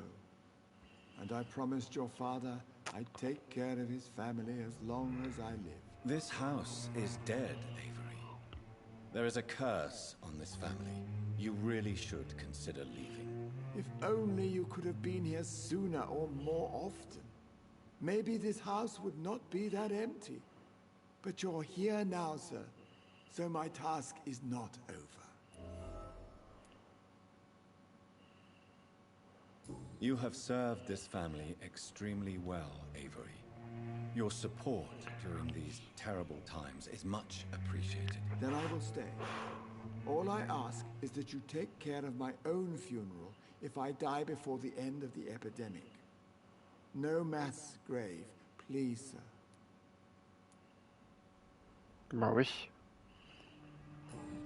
And I promised your father I'd take care of his family as long as I live.
This house is dead, Avery. There is a curse on this family. You really should consider leaving.
If only you could have been here sooner or more often. Maybe this house would not be that empty. But you're here now, sir. So my task is not over.
You have served this family extremely well, Avery. Your support during these terrible times is much appreciated.
Then I will stay. All I ask is that you take care of my own funeral if I die before the end of the epidemic. No mass grave, please, sir.
Bah oui.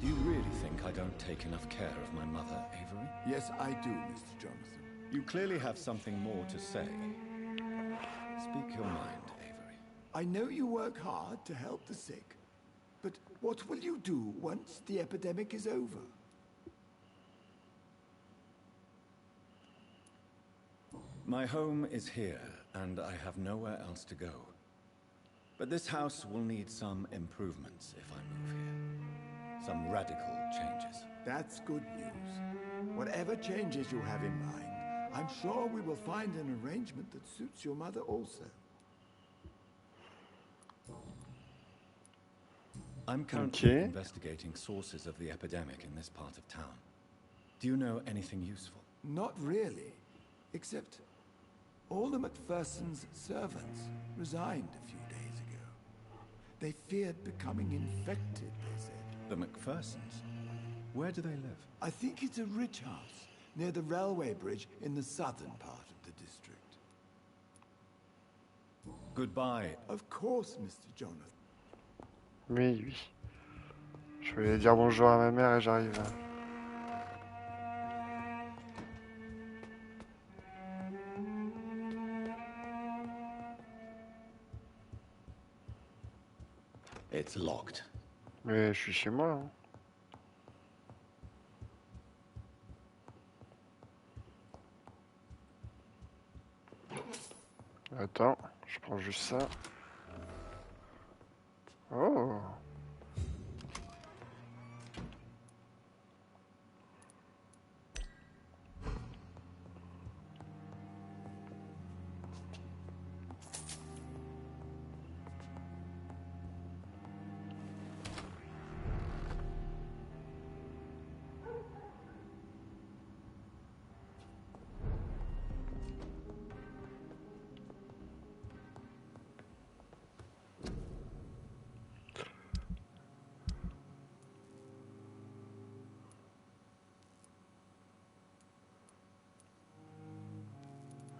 Do you really think I don't take enough care of my mother, Avery?
Yes, I do, Mr. Jonathan.
You clearly have something more to say. Speak your mind, Avery.
I know you work hard to help the sick, but what will you do once the epidemic is over?
My home is here, and I have nowhere else to go. But this house will need some improvements if I move here. Some radical changes.
That's good news. Whatever changes you have in mind, I'm sure we will find an arrangement that suits your mother also.
I'm currently investigating sources of the epidemic in this part of town. Do you know anything useful?
Not really, except all the McPherson's servants resigned a few days ago. They feared becoming infected, they said.
The McPhersons? Where do they live?
I think it's a rich house near the railway bridge in the southern part of the district.
Goodbye.
Of course, Mr. Jonathan.
Oui, oui. Je vais aller dire bonjour à ma mère et j'arrive.
It's locked.
Mais je suis chez moi. Hein. Attends, je prends juste ça. Oh!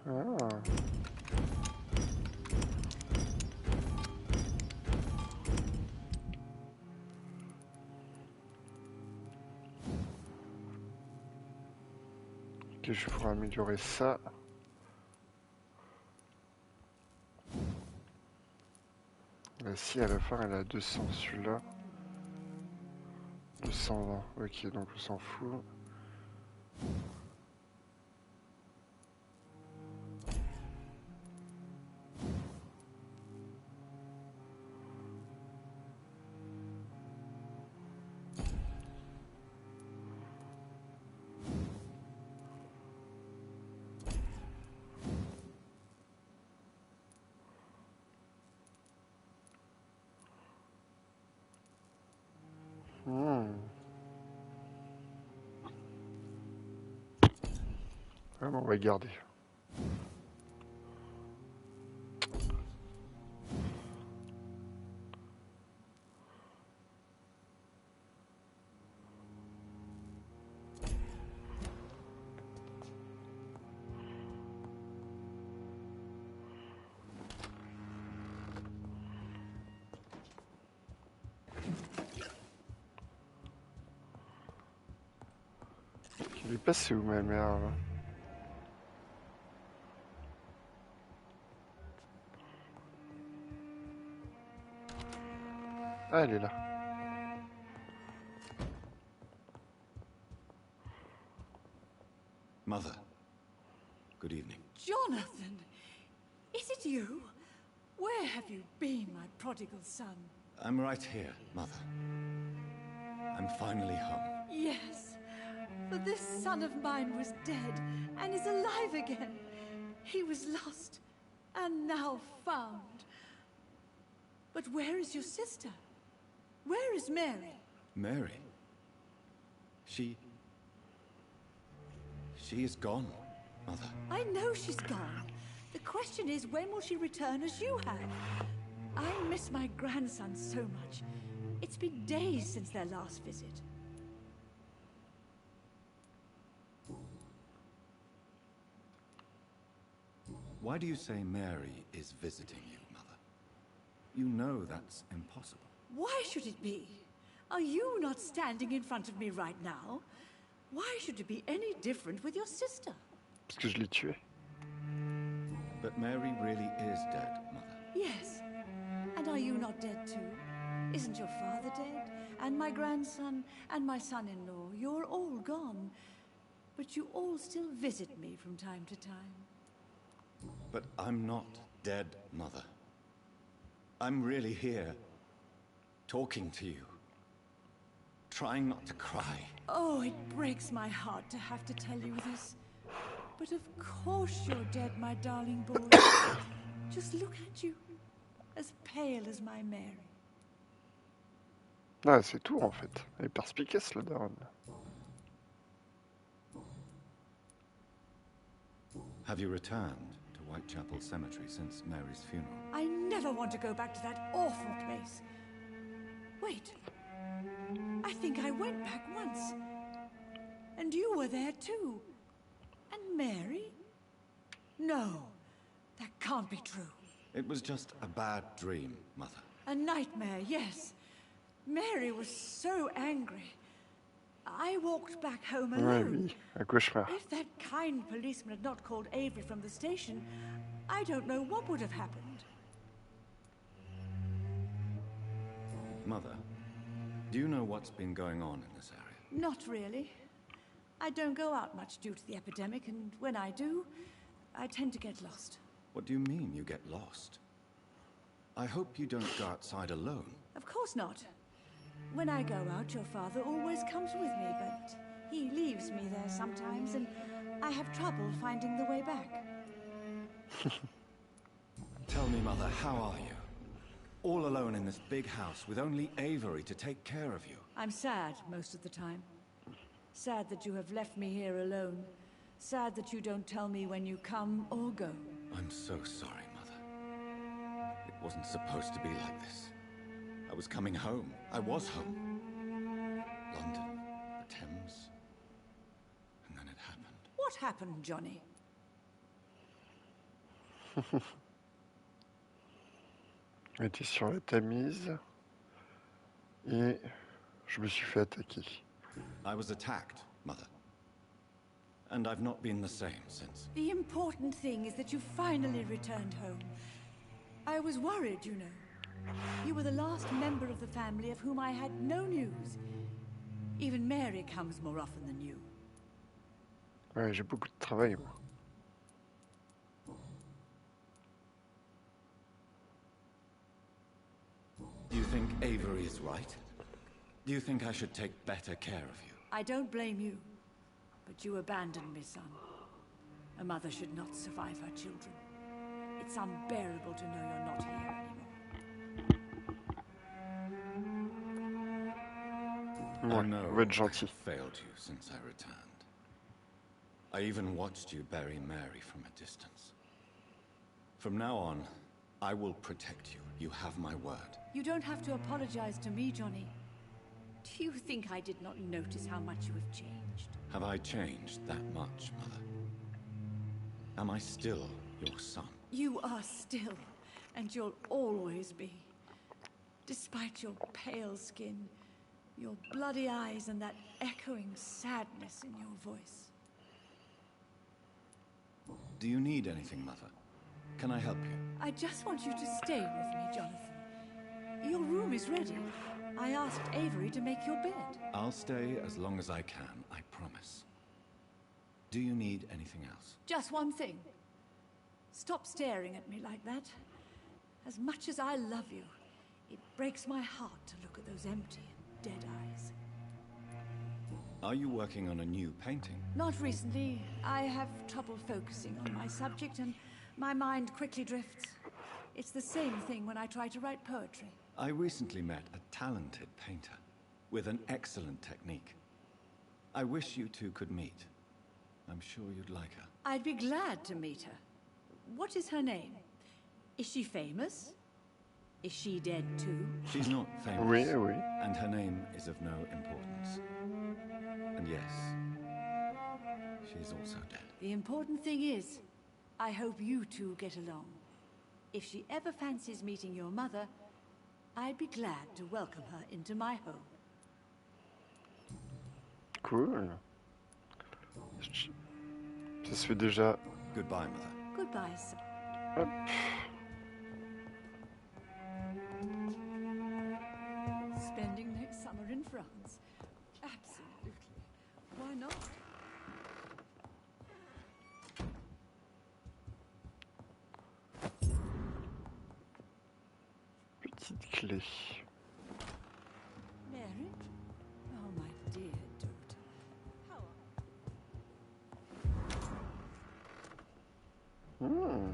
Ah. Ok, je pourrais améliorer ça. La scie à la fin elle a 200, celui-là 220, ok, donc on s'en fout. Ah, bon, on va garder. Elle est passée où ma mère là? Ah, elle est là.
Mother, good evening.
Jonathan! Is it you? Where have you been, my prodigal son?
I'm right here, Mother. I'm finally home.
Yes, for this son of mine was dead and is alive again. He was lost and now found. But where is your sister? Where is Mary?
Mary? She is gone, Mother.
I know she's gone. The question is, when will she return as you have? I miss my grandson so much. It's been days since their last visit.
Why do you say Mary is visiting you, Mother? You know that's impossible.
Why should it be? Are you not standing in front of me right now? Why should it be any different with your sister?
Parce que je l'ai tué.
But Mary really is dead, Mother.
Yes. And are you not dead too? Isn't your father dead? And my grandson? And my son-in-law? You're all gone. But you all still visit me from time to time.
But I'm not dead, Mother. I'm really here, talking to you. Trying not to cry.
Oh, it breaks my heart to have to tell you this. But of course you're dead, my darling boy. Just look at you. As pale as my Mary.
Ah, c'est tout en fait. Elle est perspicace la daronne.
Have you returned to Whitechapel Cemetery since Mary's funeral?
I never want to go back to that awful place. Wait. I think I went back once. And you were there too. And Mary? No, that can't be true.
It was just a bad dream, Mother.
A nightmare, yes. Mary was so angry. I walked back home
Ouais,
alone.
oui, un cauchemar.
If that kind policeman had not called Avery from the station, I don't know what would have happened.
Mother, do you know what's been going on in this area?
Not really. I don't go out much due to the epidemic, and when I do, I tend to get lost.
What do you mean you get lost? I hope you don't go outside alone.
Of course not. When I go out, your father always comes with me, but he leaves me there sometimes, and I have trouble finding the way back.
Tell me, Mother, how are you? All alone in this big house with only Avery to take care of you.
I'm sad most of the time. Sad that you have left me here alone. Sad that you don't tell me when you come or go.
I'm so sorry, Mother. It wasn't supposed to be like this. I was coming home. I was home. London, the Thames. And then it happened.
What happened, Johnny?
J'étais sur la Tamise et je me suis fait attaquer.
I was attacked, Mother. And I've not been the same since.
The important thing is that you finally returned home. I was worried, you know. You were the last member of the family of whom I had no news. Even Mary comes more often than you.
Ouais, j'ai beaucoup de travail, moi.
Do you think Avery is right? Do you think I should take better care of you?
I don't blame you. But you abandoned me, son. A mother should not survive her children. It's unbearable to know you're not here anymore.
I know
on va être gentil.
I've failed you since I returned. I even watched you bury Mary from a distance. From now on, I will protect you. You have my word.
You don't have to apologize to me, Johnny. Do you think I did not notice how much you have changed?
Have I changed that much, Mother? Am I still your son?
You are still, and you'll always be. Despite your pale skin, Your bloody eyes and that echoing sadness in your voice.
Do you need anything, Mother? Can I help you?
I just want you to stay with me, Jonathan. Your room is ready. I asked Avery to make your bed.
I'll stay as long as I can, I promise. Do you need anything else?
Just one thing. Stop staring at me like that. As much as I love you, it breaks my heart to look at those empty and dead eyes.
Are you working on a new painting?
Not recently. I have trouble focusing on my subject and my mind quickly drifts. It's the same thing when I try to write poetry.
I recently met a talented painter with an excellent technique. I wish you two could meet. I'm sure you'd like her.
I'd be glad to meet her. What is her name? Is she famous? Is she dead too?
She's not famous.
Oui, oui.
And her name is of no importance. And yes, she is also dead.
The important thing is, I hope you two get along. If she ever fancies meeting your mother, I'd be glad to welcome her into my home.
Cool. Ça se fait déjà.
Goodbye, Mother.
Goodbye, sir.
Hop.
Spending next summer in France. Absolutely. Why not?
Petite clé.
Mary? Oh, my dear daughter. How
Hmm.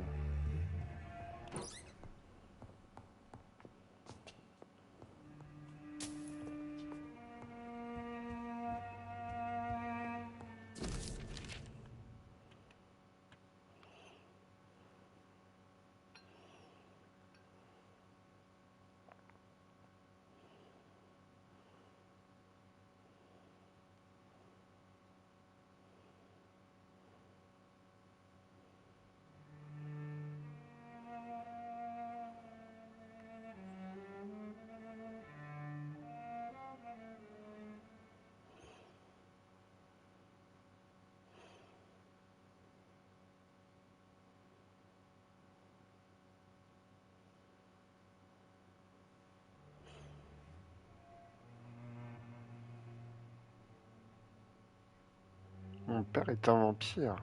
Mon père est un vampire.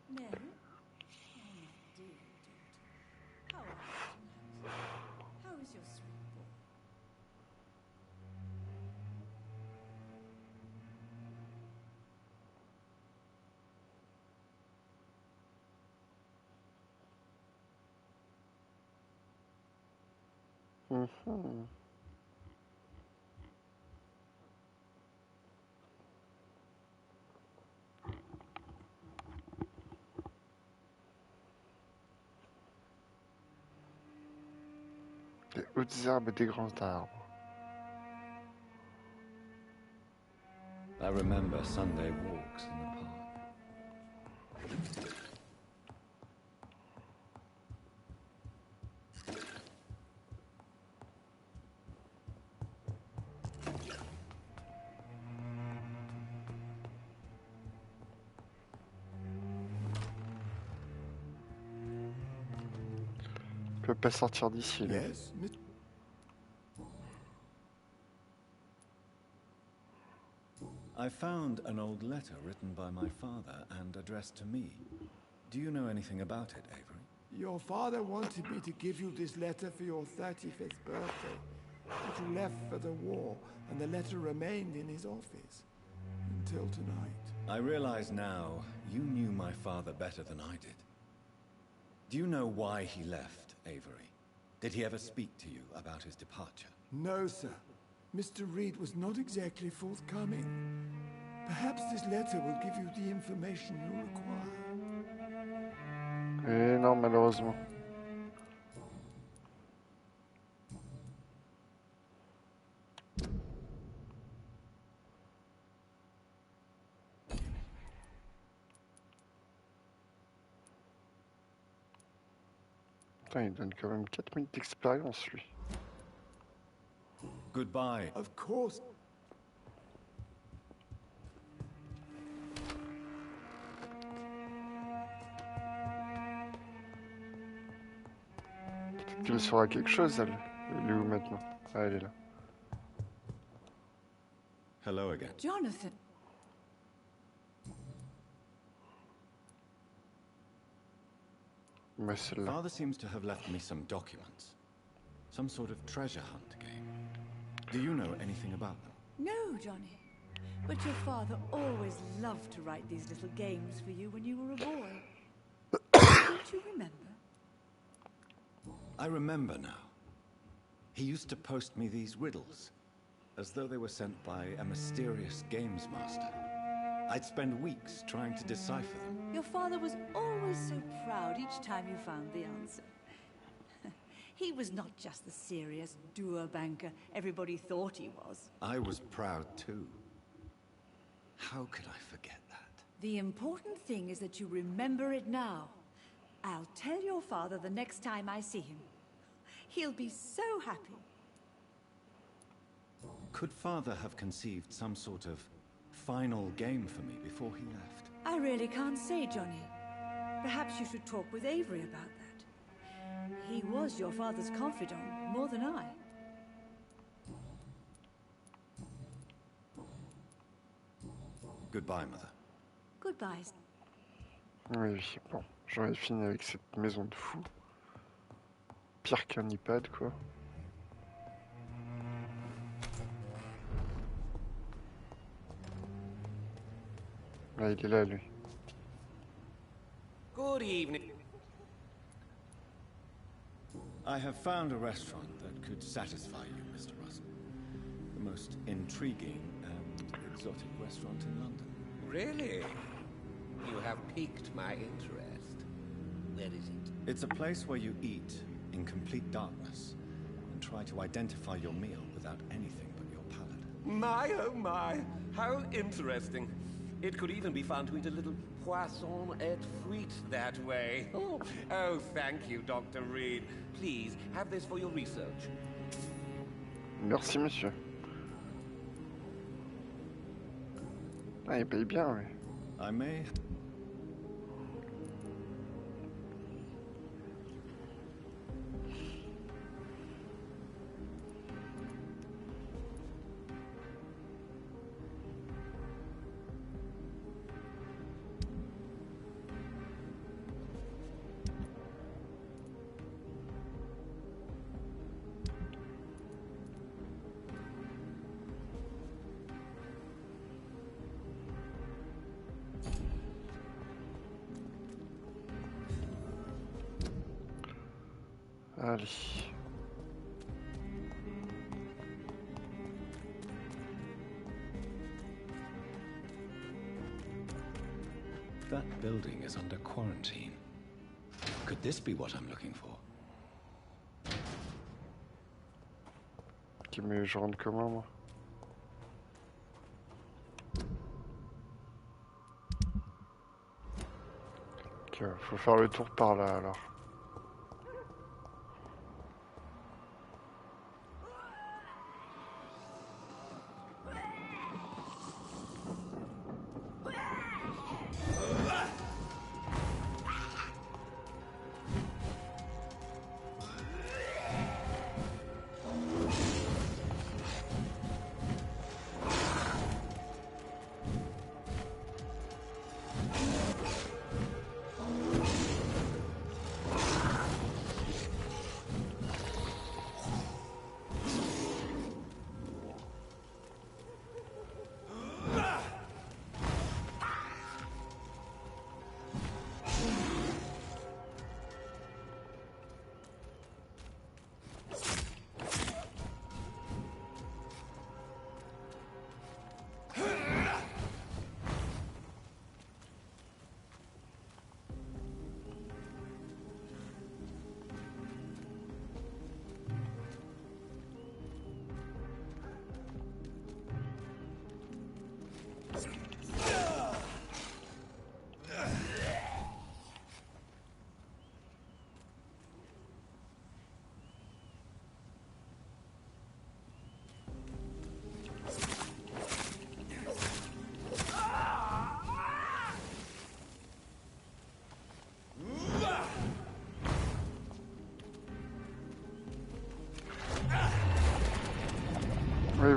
Mary? Oh, my dear daughter. How are you tonight? How is your sweet boy?
Mhm. Les hautes herbes des grands arbres.
I remember Sunday walks in the park.
Je peux pas sortir d'ici là.
Yes,
I found an old letter written by my father and addressed to me. Do you know anything about it, Avery?
Your father wanted me to give you this letter for your 35th birthday. But you left for the war, and the letter remained in his office. Until tonight.
I realize now you knew my father better than I did. Do you know why he left, Avery? Did he ever speak to you about his departure?
No, sir. Mr. Reed was not exactly forthcoming. Perhaps this letter will give you the information you require.
Eh non, malheureusement. Putain, il donne quand même 4000 d'expérience, lui.
Goodbye.
Of course.
Peut-être qu'elle saura quelque chose, elle. Elle est où maintenant? Ah, elle est là.
Hello again.
Jonathan.
Ouais, celle-là.
Father seems to have left me some documents. Some sort of treasure hunt game. Do you know anything about them?
No, Johnny. But your father always loved to write these little games for you when you were a boy. Don't you remember?
I remember now. He used to post me these riddles, as though they were sent by a mysterious games master. I'd spend weeks trying to decipher them.
Your father was always so proud each time you found the answer. He was not just the serious doer banker everybody thought he was.
I was proud too. How could I forget that?
The important thing is that you remember it now. I'll tell your father the next time I see him. He'll be so happy.
Could Father have conceived some sort of final game for me before he left?
I really can't say, Johnny. Perhaps you should talk with Avery about that. He was your father's confidant, more than I.
Goodbye, Mother.
Goodbye.
Oui, bon. J'en ai fini avec cette maison de fou. Pire qu'un iPad, quoi. Là, il est là, lui.
Good evening.
I have found a restaurant that could satisfy you, Mr. Russell. The most intriguing and exotic restaurant in London.
Really? You have piqued my interest. Where is it?
It's a place where you eat in complete darkness and try to identify your meal without anything but your palate.
My, oh my, how interesting. It could even be fun to eat a little poisson et frites that way. Oh, thank you, Dr. Reed. Please, have this for your research.
Merci, monsieur. Ah, il paye bien, oui.
I may...
Allez.
That building is under quarantine. Could this be what I'm looking for?
Ok, mais je rentre comment, moi? Ok, faut faire le tour par là, alors.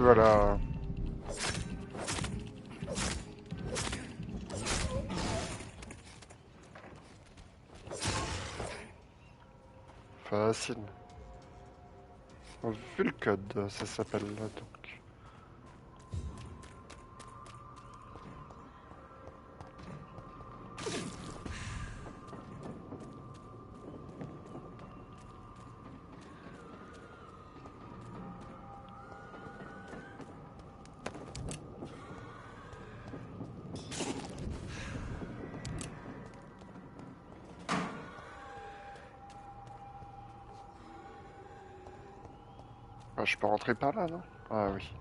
voilà. Facile. On a vu le code, ça s'appelle là donc. Ah, je peux rentrer par là, non? Ah oui.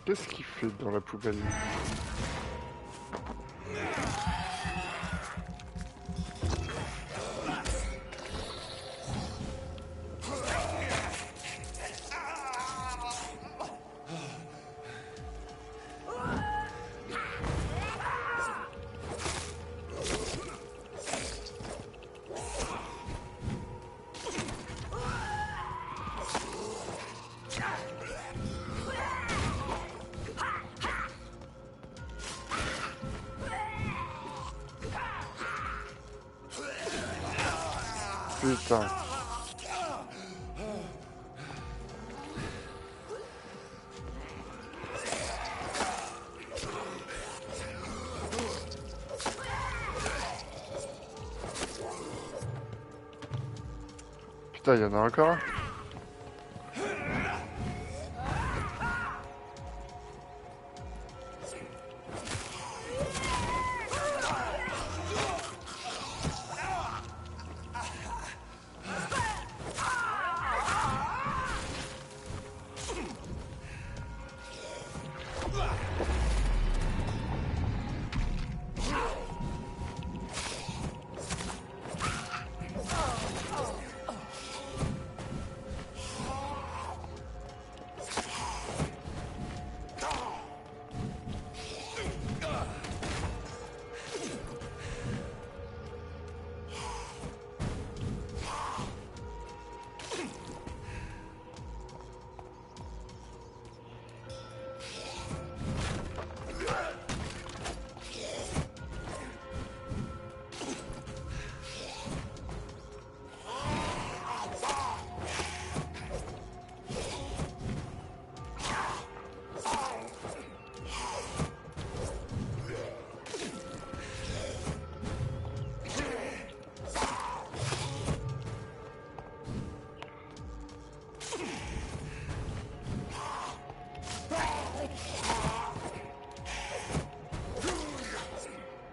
Qu'est-ce qu'il fait dans la poubelle? Putain. Putain, il y en a encore un.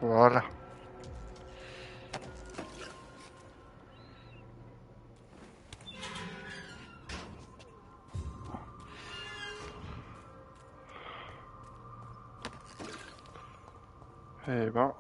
Voilà. Eh ben...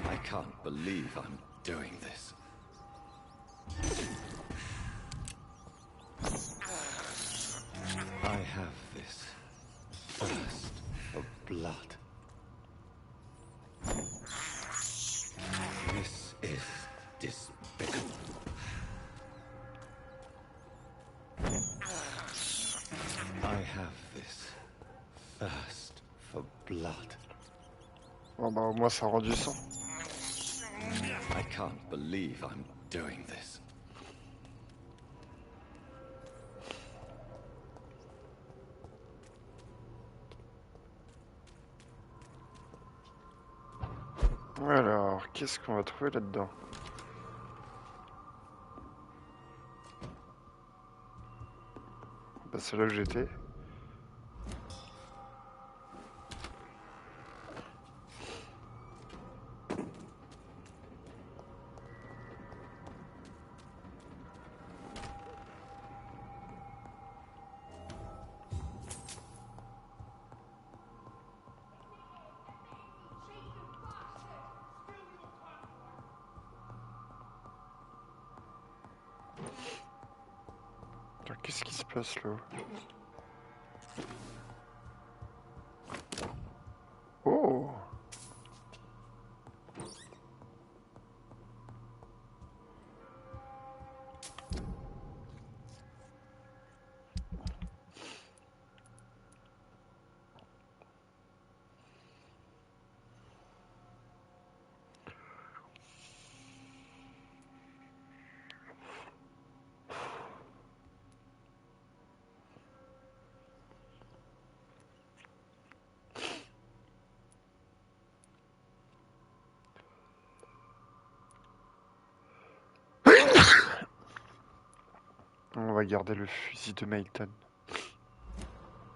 I can't believe I'm doing this. I have this thirst of blood. This is despicable.
bah au moins ça rend du sang.
I can't believe I'm doing this.
Alors, qu'est-ce qu'on va trouver là-dedans? Bah c'est là que j'étais. Qu'est-ce qui se passe là? Oh! On va garder le fusil de Mayton.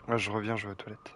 Moi je reviens, je vais aux toilettes.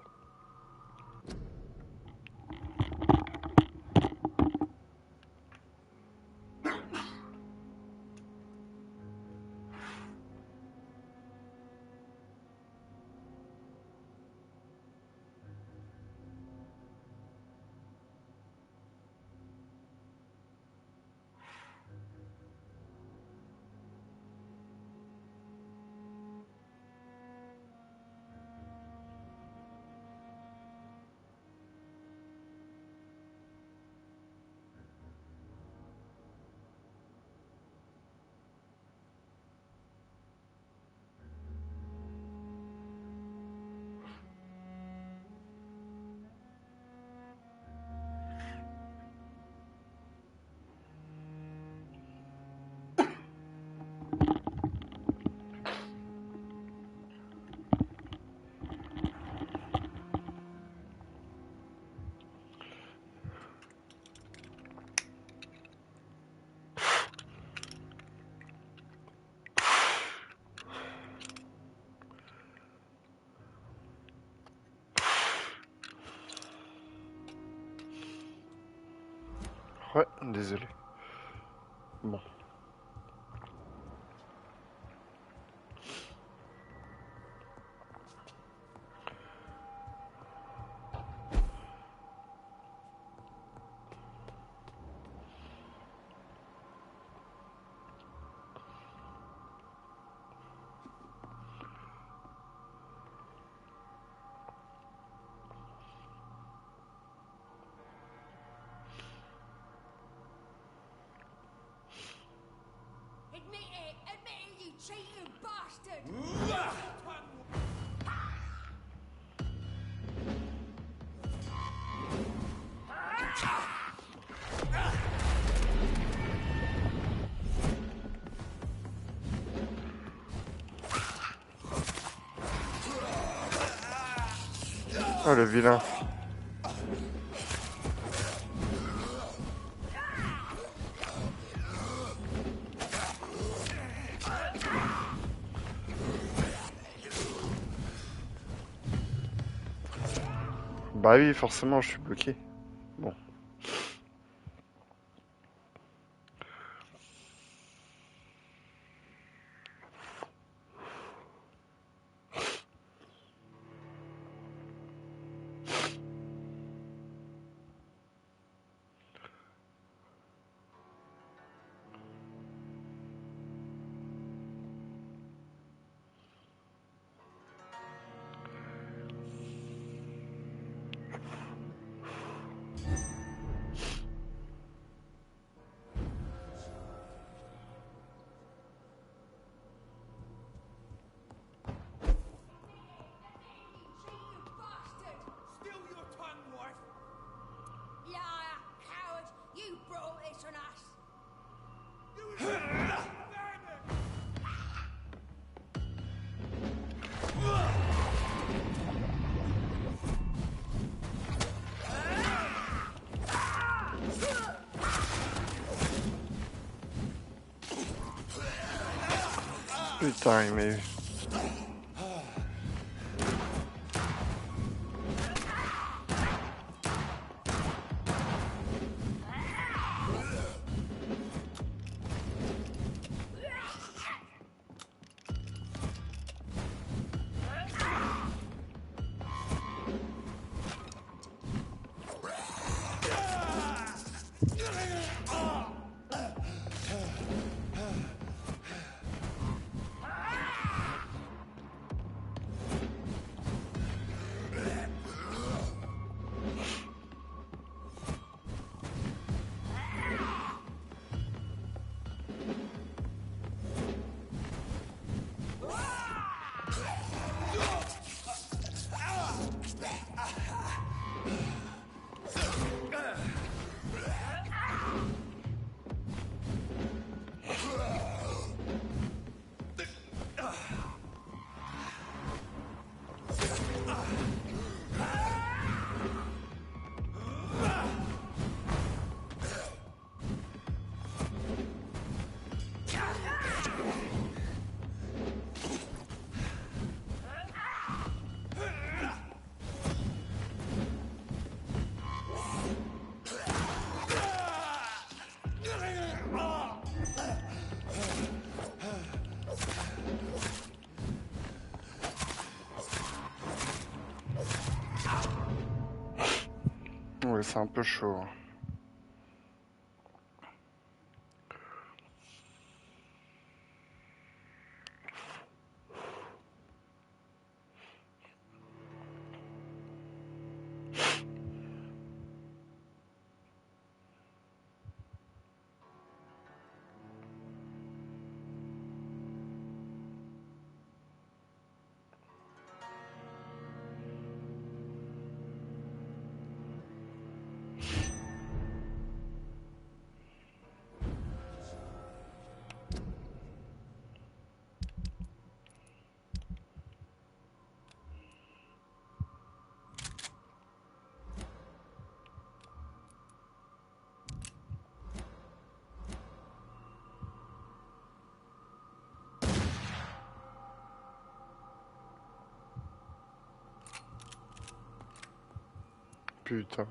Ouais, désolé. Bon.
Cheating bastard!
Oh le vilain. Bah oui, forcément, je suis bloqué. Bon. Putain, il m'a eu. Ouais, c'est un peu chaud. Putain.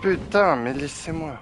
Putain, mais laissez-moi.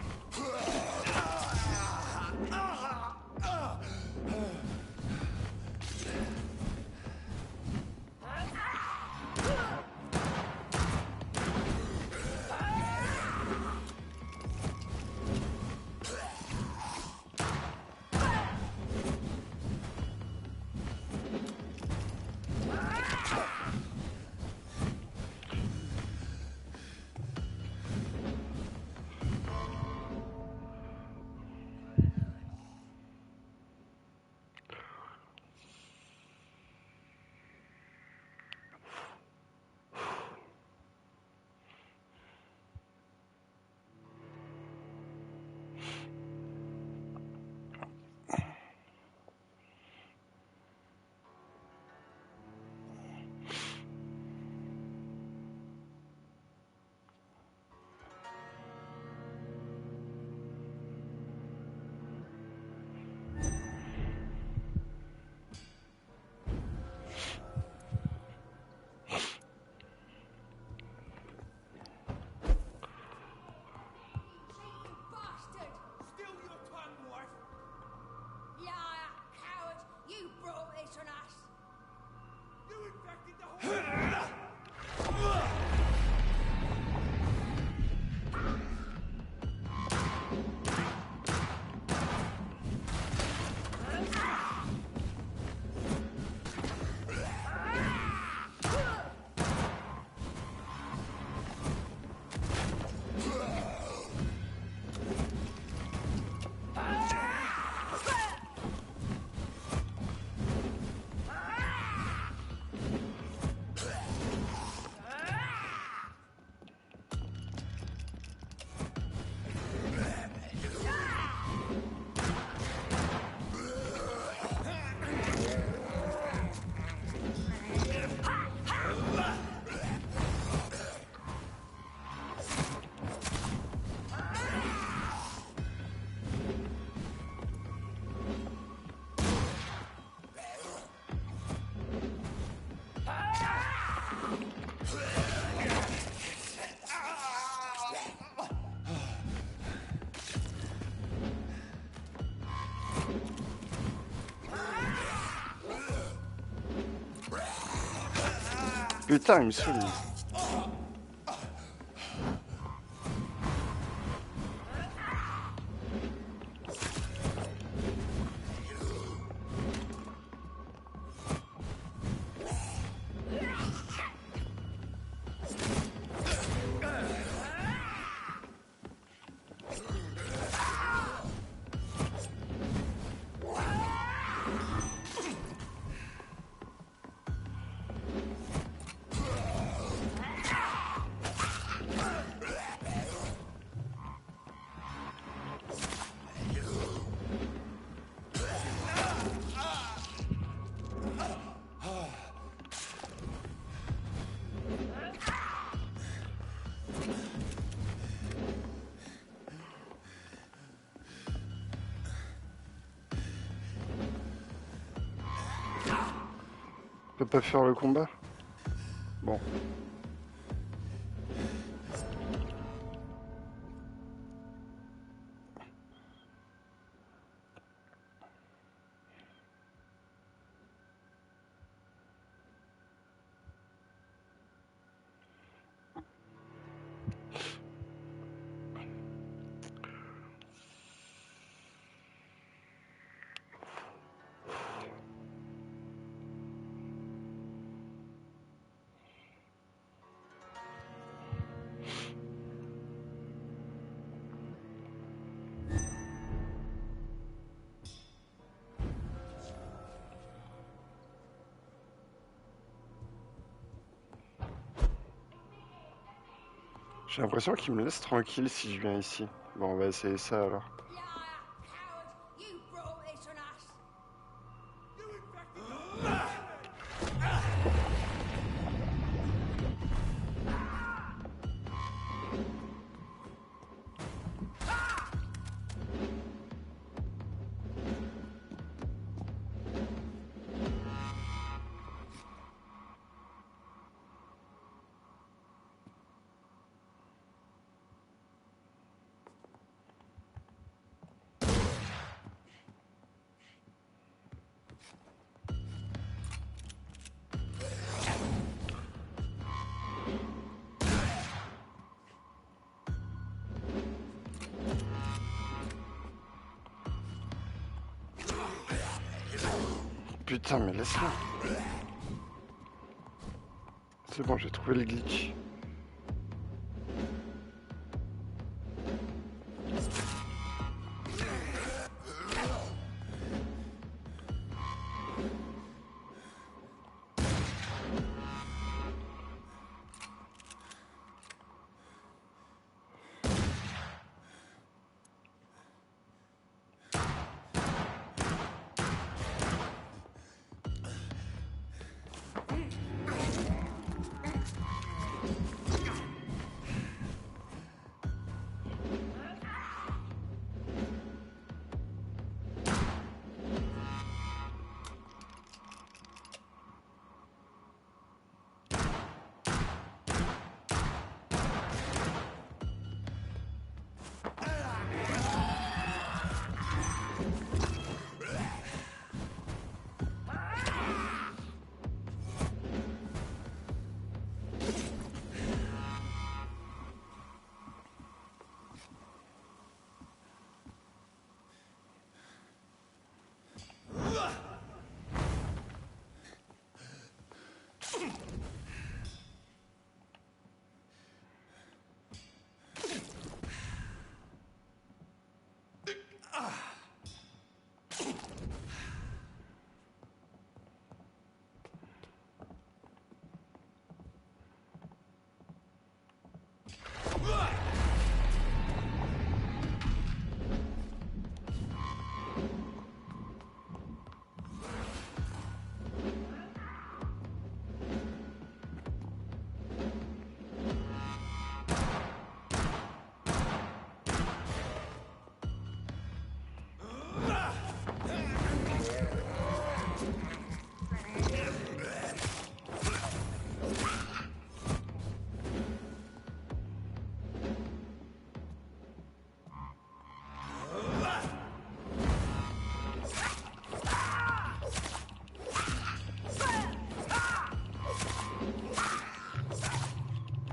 Putain, il me saoule. On peut pas faire le combat? Bon. J'ai l'impression qu'il me laisse tranquille si je viens ici. Bon, on va essayer ça alors. Putain, mais laisse-moi. C'est bon, j'ai trouvé le glitch.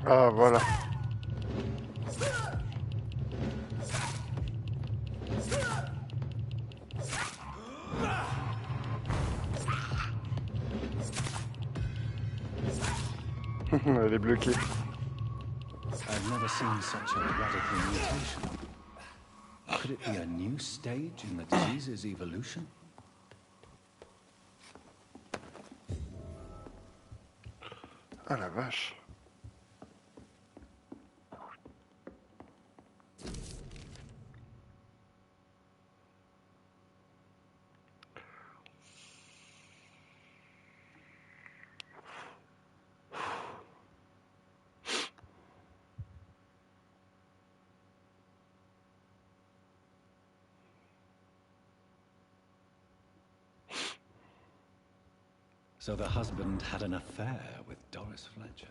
Ah, voilà. Elle est bloquée.
I've never seen such a radical mutation. Could it be a new stage in the disease's evolution?
Ah la vache.
So the husband had an affair with Doris Fletcher.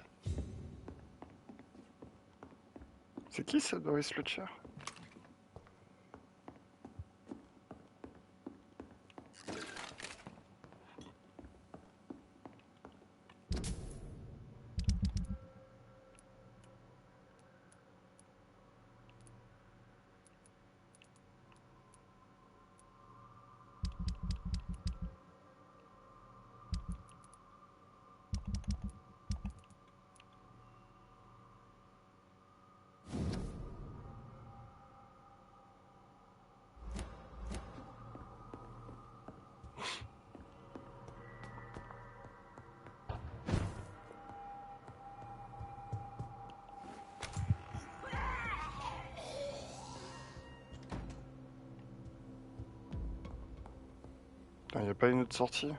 C'est qui ça, Doris Fletcher? Il n'y a pas une autre sortie?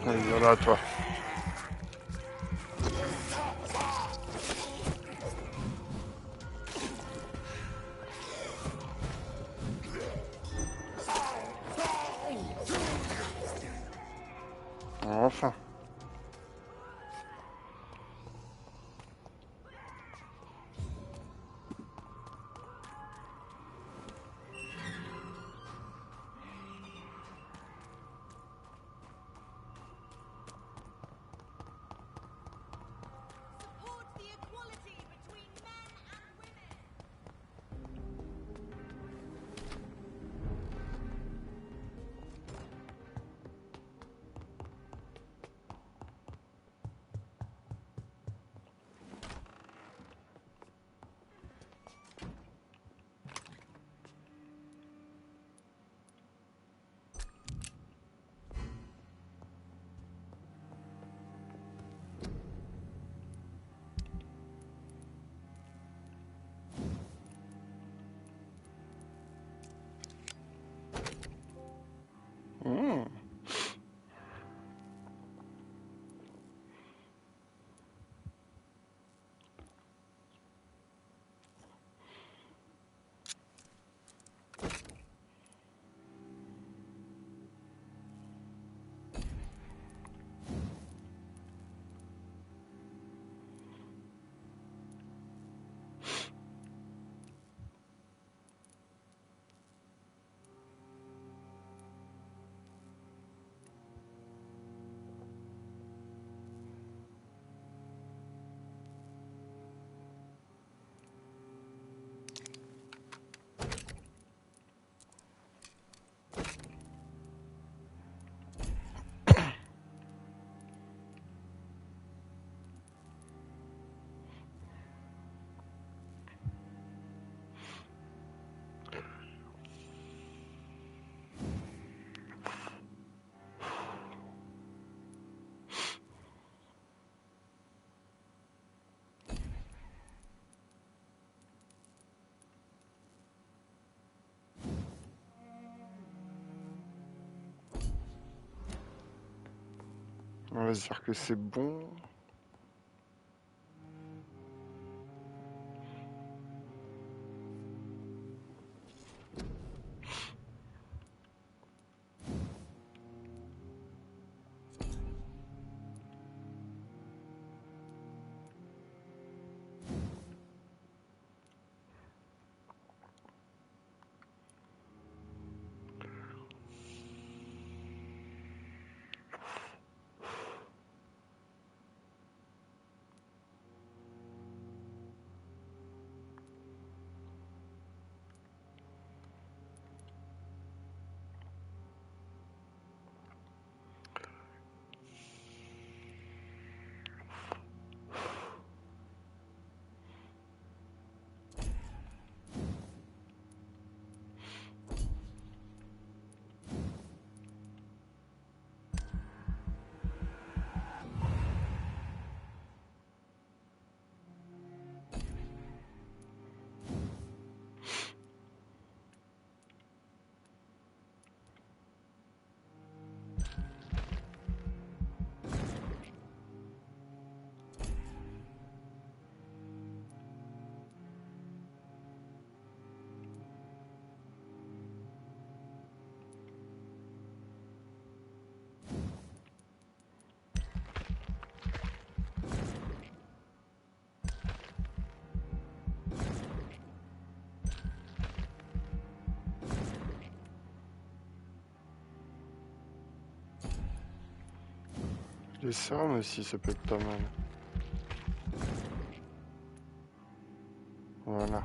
Viens là, toi. Enfin. va se dire que c'est bon. Les sérums aussi, ça peut être pas mal. Voilà.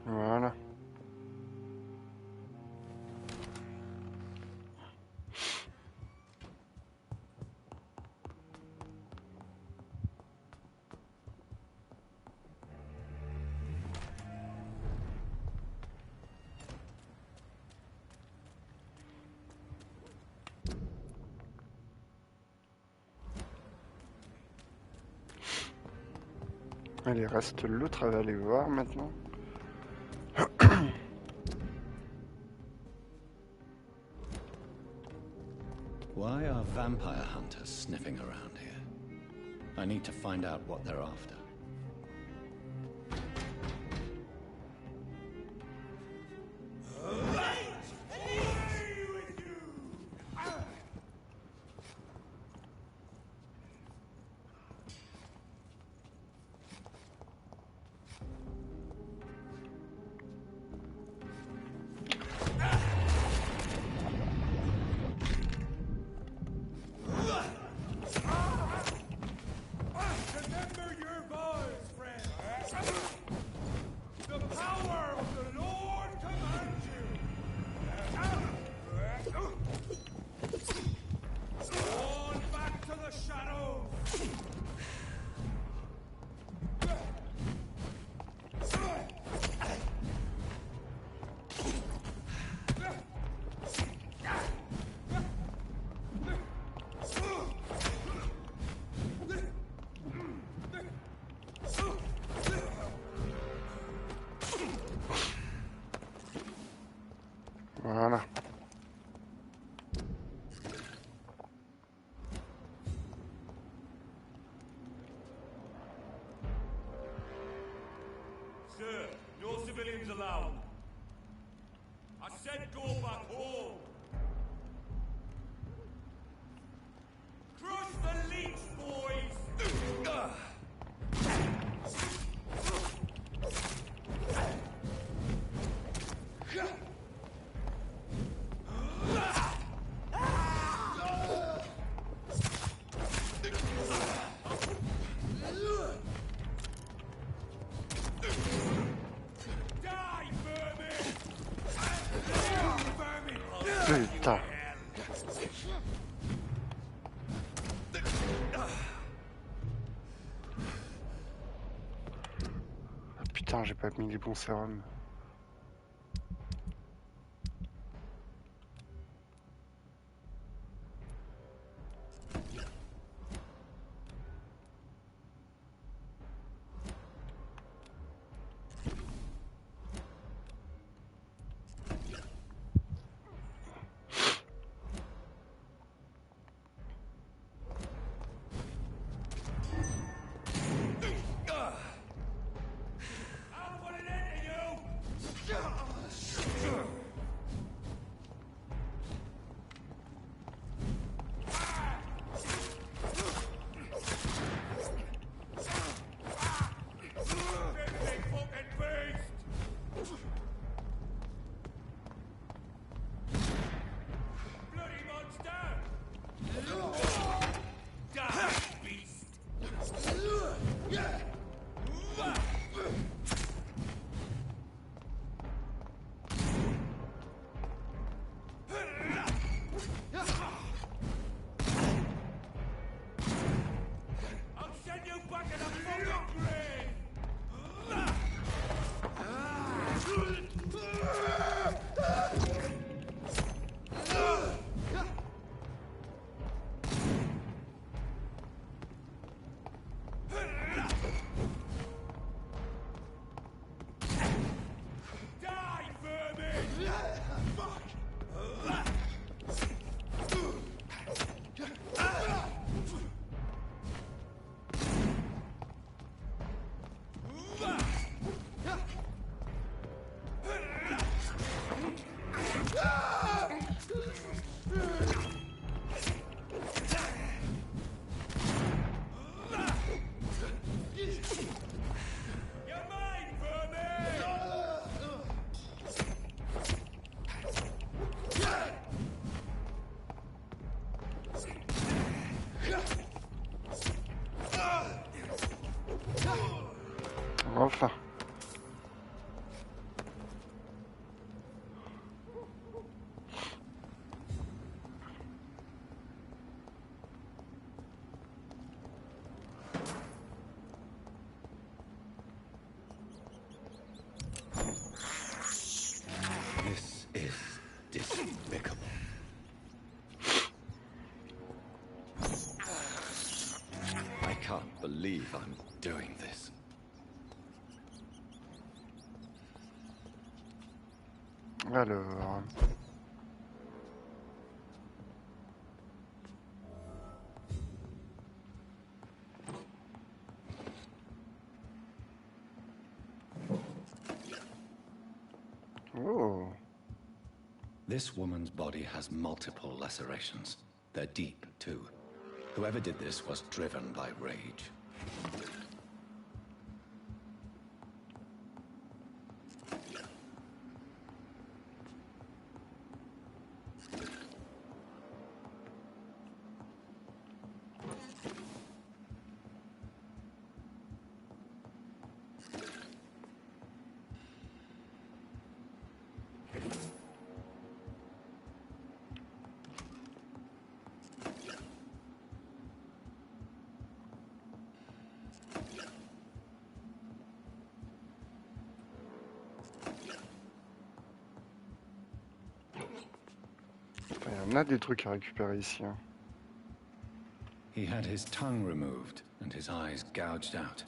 Voilà. Allez, reste l'autre à aller voir maintenant.
Why are vampire hunters sniffing around here? I need to find out what they're after. Voilà.
Sir, no civilians allowed. I said go back home. Crush the leech, boys!
Putain. Ah, putain, j'ai pas mis les bons sérums. Enfin.
This is despicable. I can't believe I'm doing this.
Alors... Oh.
This woman's body has multiple lacerations. They're deep, too. Whoever did this was driven by rage.
On a des trucs à récupérer ici. Hein.
He had his tongue removed and his eyes gouged out.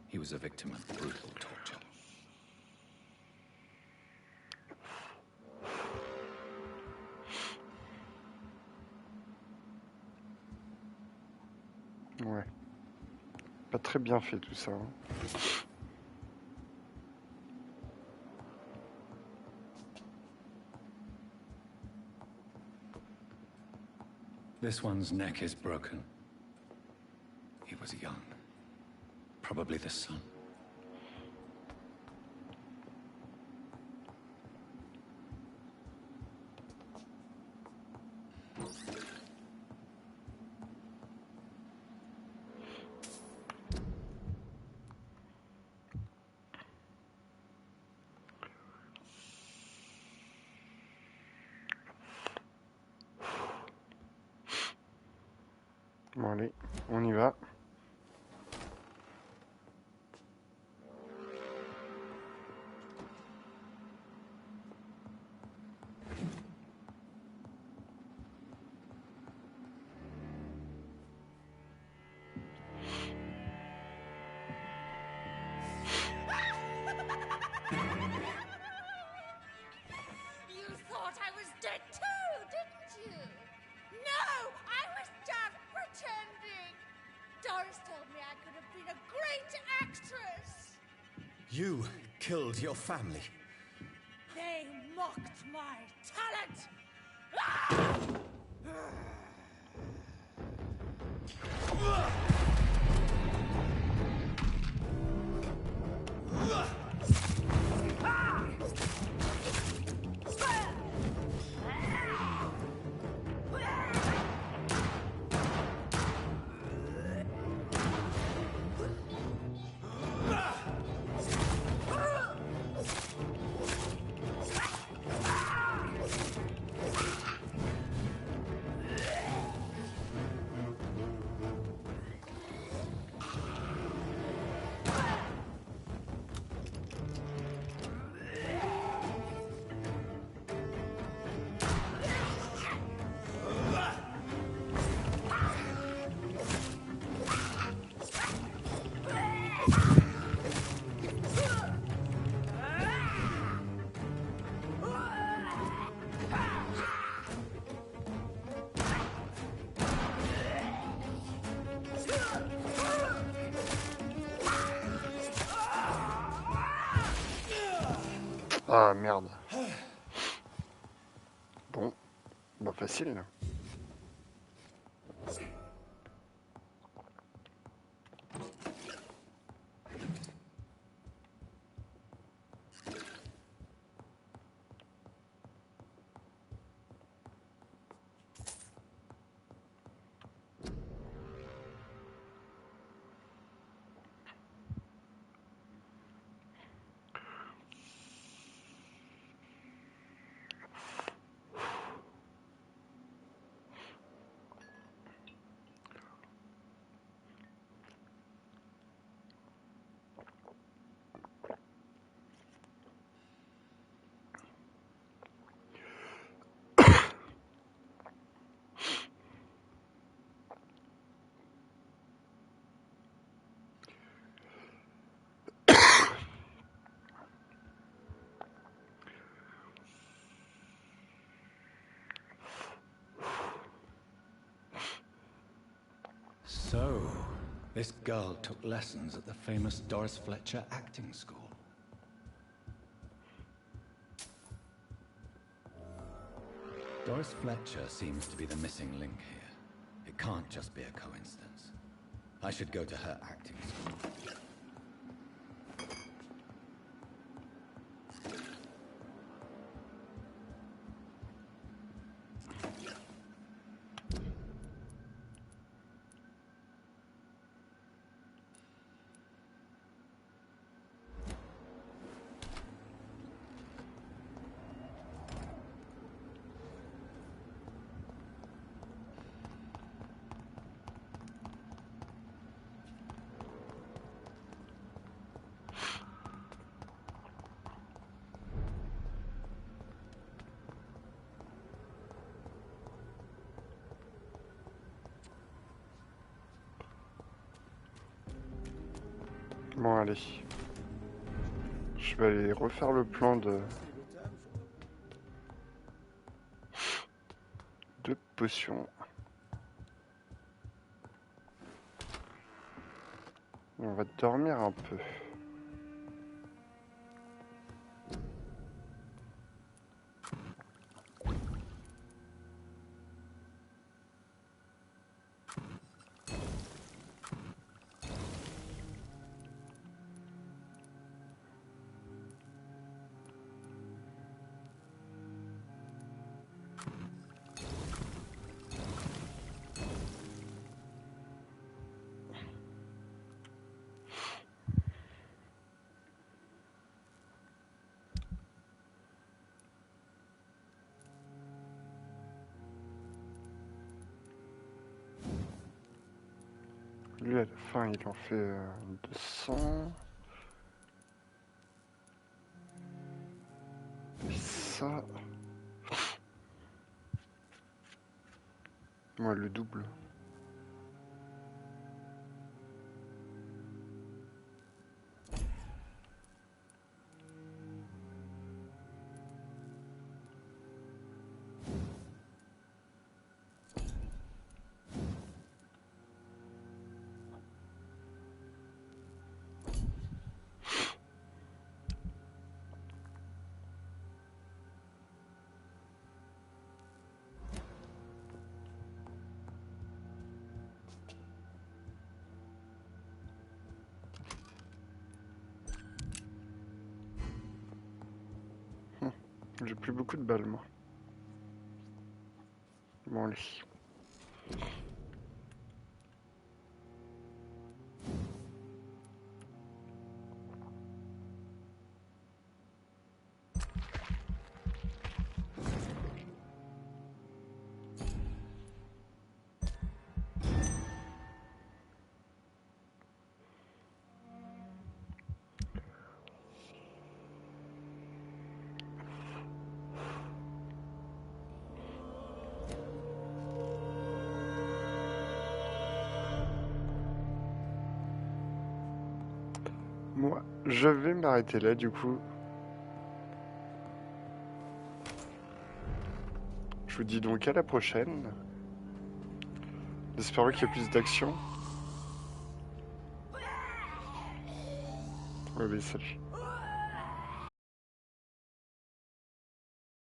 He was a victim of brutal torture.
Ouais. Pas très bien fait tout ça. Hein.
This one's neck is broken. He was young. Probably the son.
Bon allez, on y va.
You thought I was dead too, didn't you? No, I was just pretending. Doris told me I could have been a great actress.
You killed your family.
They mocked my talent. Ah!
Ah merde. Bon, bah facile là.
So, this girl took lessons at the famous Doris Fletcher acting school. Doris Fletcher seems to be the missing link here. It can't just be a coincidence. I should go to her acting school.
Bon allez. Je vais aller refaire le plan de potions. On va dormir un peu. Lui, à la fin, il en fait 200. Et ça... Moi, le double. J'ai plus beaucoup de balles, moi. Bon, allez. Moi, je vais m'arrêter là, du coup. Je vous dis donc à la prochaine. J'espère qu'il y a plus d'action. Oui, salut.